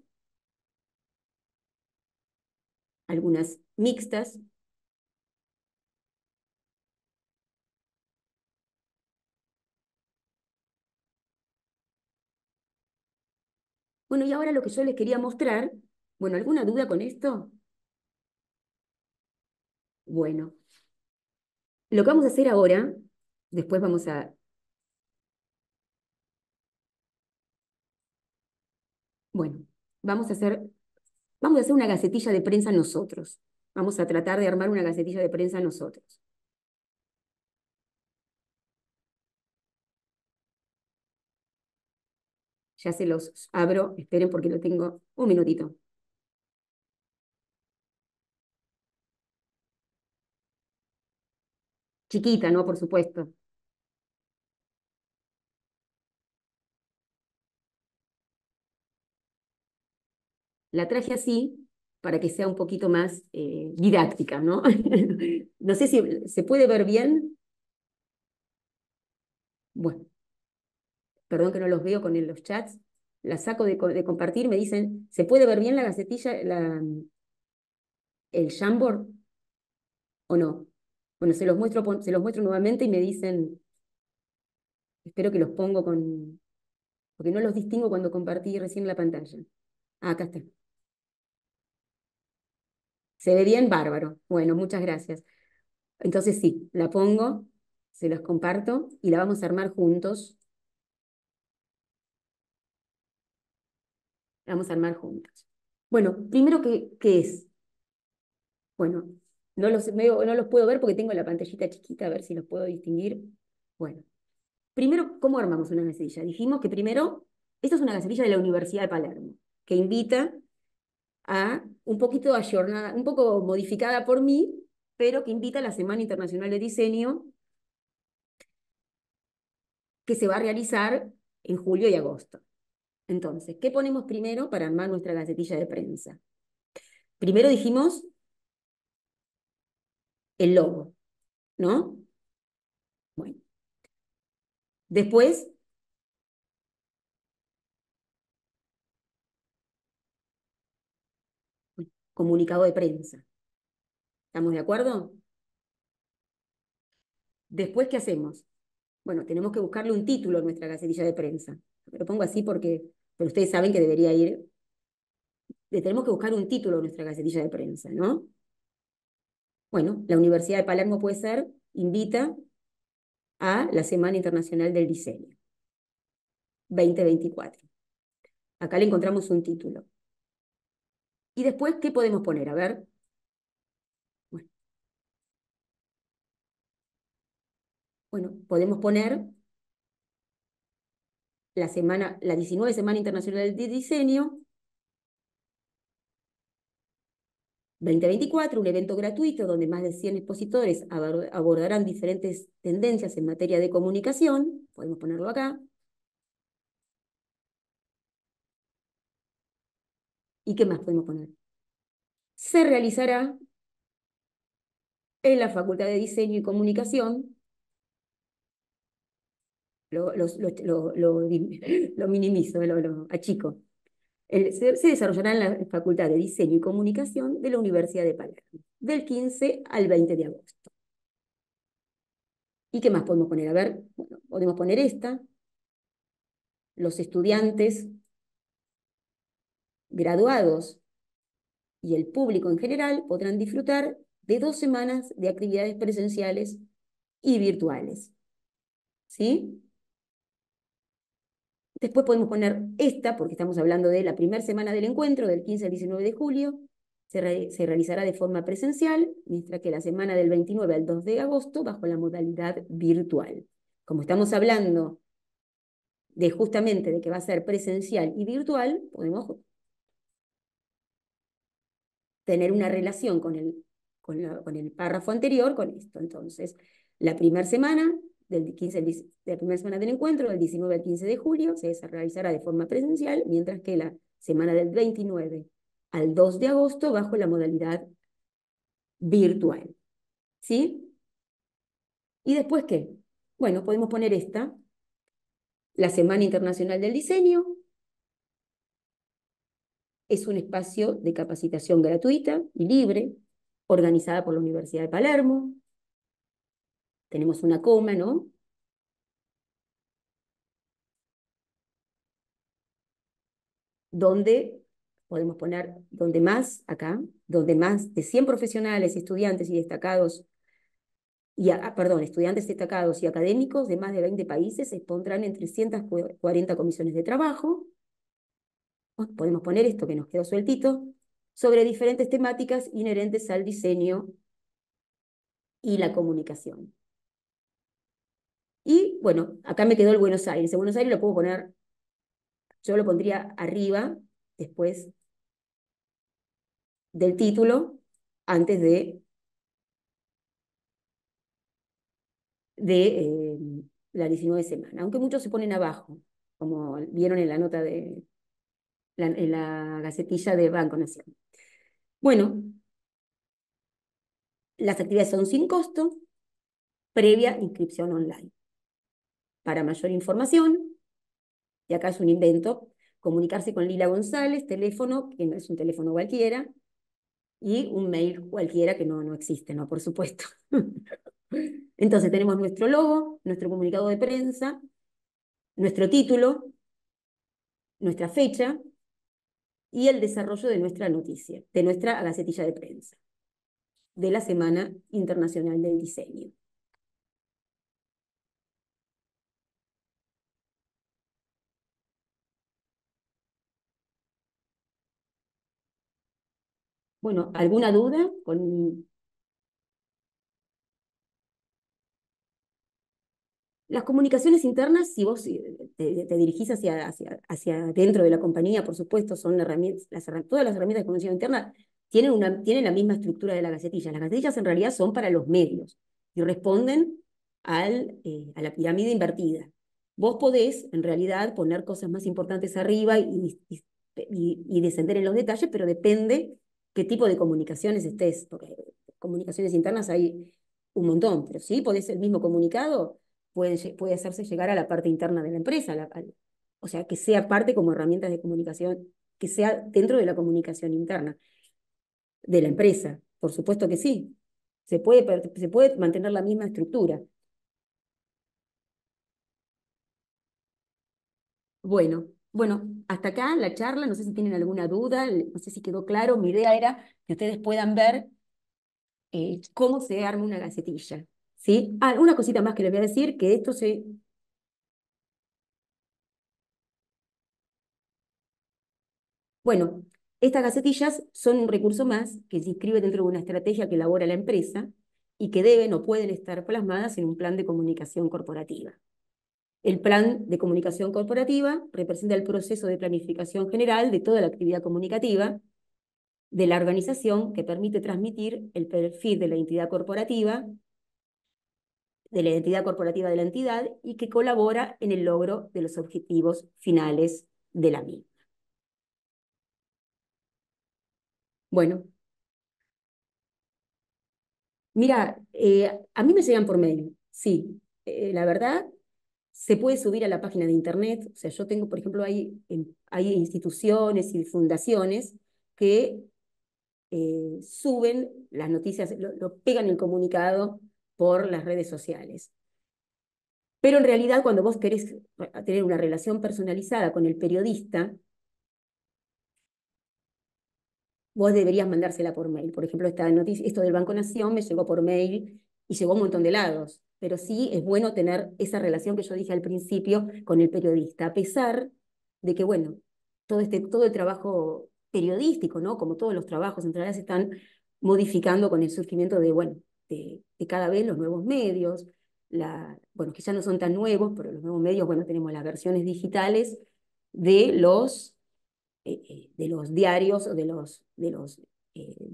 algunas mixtas. Bueno, y ahora lo que yo les quería mostrar, bueno, ¿alguna duda con esto? Bueno, lo que vamos a hacer ahora, después bueno, vamos a hacer, vamos a hacer una gacetilla de prensa nosotros. Vamos a tratar de armar una gacetilla de prensa nosotros. Ya se los abro, esperen porque lo tengo un minutito. Chiquita, ¿no? Por supuesto. La traje así para que sea un poquito más didáctica, ¿no? No sé si se puede ver bien. Bueno, perdón que no los veo con los chats. La saco de compartir, me dicen, ¿se puede ver bien la gacetilla, el Jamboard o no? Bueno, se los muestro nuevamente y me dicen, espero que los pongo porque no los distingo cuando compartí recién la pantalla. Ah, acá está. ¿Se ve bien? Bárbaro. Bueno, muchas gracias. Entonces sí, la pongo, se las comparto y la vamos a armar juntos. La vamos a armar juntos. Bueno, primero, ¿qué es? Bueno, no los puedo ver porque tengo la pantallita chiquita, a ver si los puedo distinguir. Bueno, primero, ¿cómo armamos una gacetilla? Dijimos que primero, esto es una gacetilla de la Universidad de Palermo, que invita a un poquito ayornada, un poco modificada por mí, pero que invita a la Semana Internacional de Diseño que se va a realizar en julio y agosto. Entonces, ¿qué ponemos primero para armar nuestra gacetilla de prensa? Primero dijimos el logo, ¿no? Bueno, después, comunicado de prensa. ¿Estamos de acuerdo? Después, ¿qué hacemos? Bueno, tenemos que buscarle un título a nuestra gacetilla de prensa. Lo pongo así porque, pero ustedes saben que debería ir. Le tenemos que buscar un título a nuestra gacetilla de prensa, ¿no? Bueno, la Universidad de Palermo puede ser, invita a la Semana Internacional del Diseño 2024. Acá le encontramos un título. Y después, ¿qué podemos poner? A ver. Bueno, bueno, podemos poner la 19 Semana Internacional de Diseño 2024, un evento gratuito donde más de 100 expositores abordarán diferentes tendencias en materia de comunicación. Podemos ponerlo acá. ¿Y qué más podemos poner? Se realizará en la Facultad de Diseño y Comunicación, lo minimizo, lo achico. Se desarrollará en la Facultad de Diseño y Comunicación de la Universidad de Palermo, del 15 al 20 de agosto. ¿Y qué más podemos poner? A ver, bueno, podemos poner esta. Los estudiantes graduados y el público en general podrán disfrutar de 2 semanas de actividades presenciales y virtuales. ¿Sí? Después podemos poner esta, porque estamos hablando de la primera semana del encuentro, del 15 al 19 de julio. Se realizará de forma presencial, mientras que la semana del 29 al 2 de agosto bajo la modalidad virtual. Como estamos hablando de justamente de que va a ser presencial y virtual, podemos tener una relación con el párrafo anterior con esto. Entonces, la primera semana de la primera semana del encuentro, del 19 al 15 de julio, se realizará de forma presencial, mientras que la semana del 29 al 2 de agosto bajo la modalidad virtual. ¿sí? ¿Y después qué? Bueno, podemos poner esta, la Semana Internacional del Diseño, es un espacio de capacitación gratuita y libre, organizada por la Universidad de Palermo. Tenemos una coma, ¿no? Donde podemos poner, donde más, acá, donde más de 100 profesionales, estudiantes y destacados, perdón, estudiantes destacados y académicos de más de 20 países se expondrán en 340 comisiones de trabajo. Podemos poner esto que nos quedó sueltito, sobre diferentes temáticas inherentes al diseño y la comunicación. Y bueno, acá me quedó el Buenos Aires. El Buenos Aires lo puedo poner, yo lo pondría arriba, después del título, antes de la 19 semana, aunque muchos se ponen abajo, como vieron en la nota en la gacetilla de Banco Nación. Bueno, las actividades son sin costo, previa inscripción online. Para mayor información, y acá es un invento, comunicarse con Lila González, teléfono, que no es un teléfono cualquiera, y un mail cualquiera que no existe, ¿no? Por supuesto. Entonces tenemos nuestro logo, nuestro comunicado de prensa, nuestro título, nuestra fecha y el desarrollo de nuestra noticia, de nuestra gacetilla de prensa, de la Semana Internacional del Diseño. Bueno, ¿alguna duda con las comunicaciones internas? Si vos te dirigís hacia dentro de la compañía, por supuesto, son herramientas, todas las herramientas de comunicación interna tienen la misma estructura de la gacetilla. Las gacetillas en realidad son para los medios y responden a la pirámide invertida. Vos podés, en realidad, poner cosas más importantes arriba y descender en los detalles, pero depende qué tipo de comunicaciones estés, porque comunicaciones internas hay un montón, pero sí podés el mismo comunicado puede hacerse llegar a la parte interna de la empresa, o sea, que sea parte como herramientas de comunicación, que sea dentro de la comunicación interna de la empresa. Por supuesto que sí. Se puede mantener la misma estructura. Bueno, hasta acá la charla, no sé si tienen alguna duda, no sé si quedó claro, mi idea era que ustedes puedan ver cómo se arma una gacetilla. ¿Sí? Una cosita más que les voy a decir, que esto se Bueno, estas gacetillas son un recurso más que se inscribe dentro de una estrategia que elabora la empresa y que deben o pueden estar plasmadas en un plan de comunicación corporativa. El plan de comunicación corporativa representa el proceso de planificación general de toda la actividad comunicativa de la organización que permite transmitir el perfil de la identidad corporativa de la entidad y que colabora en el logro de los objetivos finales de la misma. Bueno, mira, a mí me llegan por mail, sí. La verdad, se puede subir a la página de internet. O sea, yo tengo, por ejemplo, hay instituciones y fundaciones que suben las noticias, lo pegan el comunicado por las redes sociales. Pero en realidad, cuando vos querés tener una relación personalizada con el periodista, vos deberías mandársela por mail. Por ejemplo, esta noticia, esto del Banco Nación me llegó por mail y llegó a un montón de lados. Pero sí es bueno tener esa relación que yo dije al principio con el periodista, a pesar de que, bueno, todo el trabajo periodístico, ¿no? Como todos los trabajos en realidad se están modificando con el surgimiento de, bueno, de cada vez los nuevos medios, bueno, que ya no son tan nuevos, pero los nuevos medios, bueno, tenemos las versiones digitales de de los diarios o de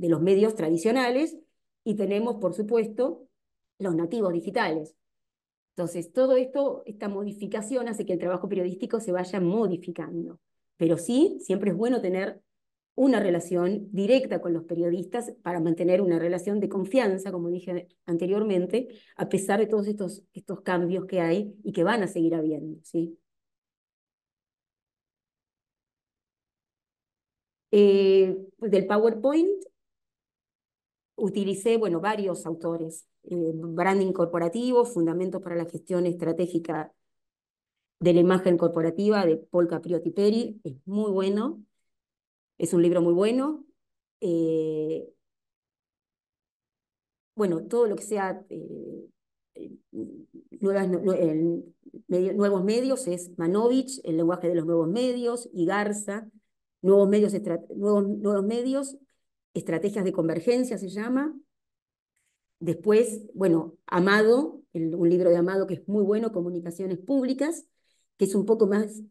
los medios tradicionales y tenemos, por supuesto, los nativos digitales. Entonces, todo esto, esta modificación hace que el trabajo periodístico se vaya modificando. Pero sí, siempre es bueno tener una relación directa con los periodistas para mantener una relación de confianza, como dije anteriormente, a pesar de todos estos cambios que hay y que van a seguir habiendo, ¿sí? Del PowerPoint utilicé, bueno, varios autores. Branding corporativo, Fundamentos para la gestión estratégica de la imagen corporativa de Paul Capriotti Peri, es muy bueno, es un libro muy bueno. Eh, bueno, todo lo que sea eh, nuevas, nuevos medios es Manovich, el lenguaje de los nuevos medios, y Garza, nuevos medios, estrategias de convergencia se llama. Después, bueno, Amado, un libro de Amado que es muy bueno, Comunicaciones Públicas, que es un poco más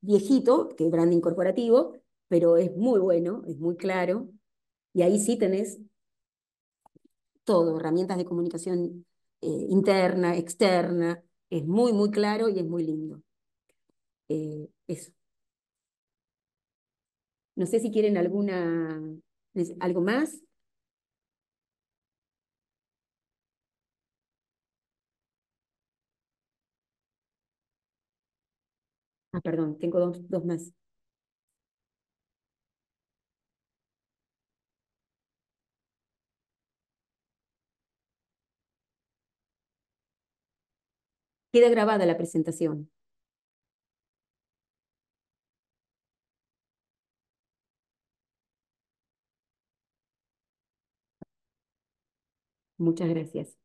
viejito que branding corporativo, pero es muy bueno, es muy claro. Y ahí sí tenés todo, herramientas de comunicación interna, externa, es muy, muy claro y es muy lindo. Eso. No sé si quieren algo más. Ah, perdón, tengo dos más. Queda grabada la presentación. Muchas gracias.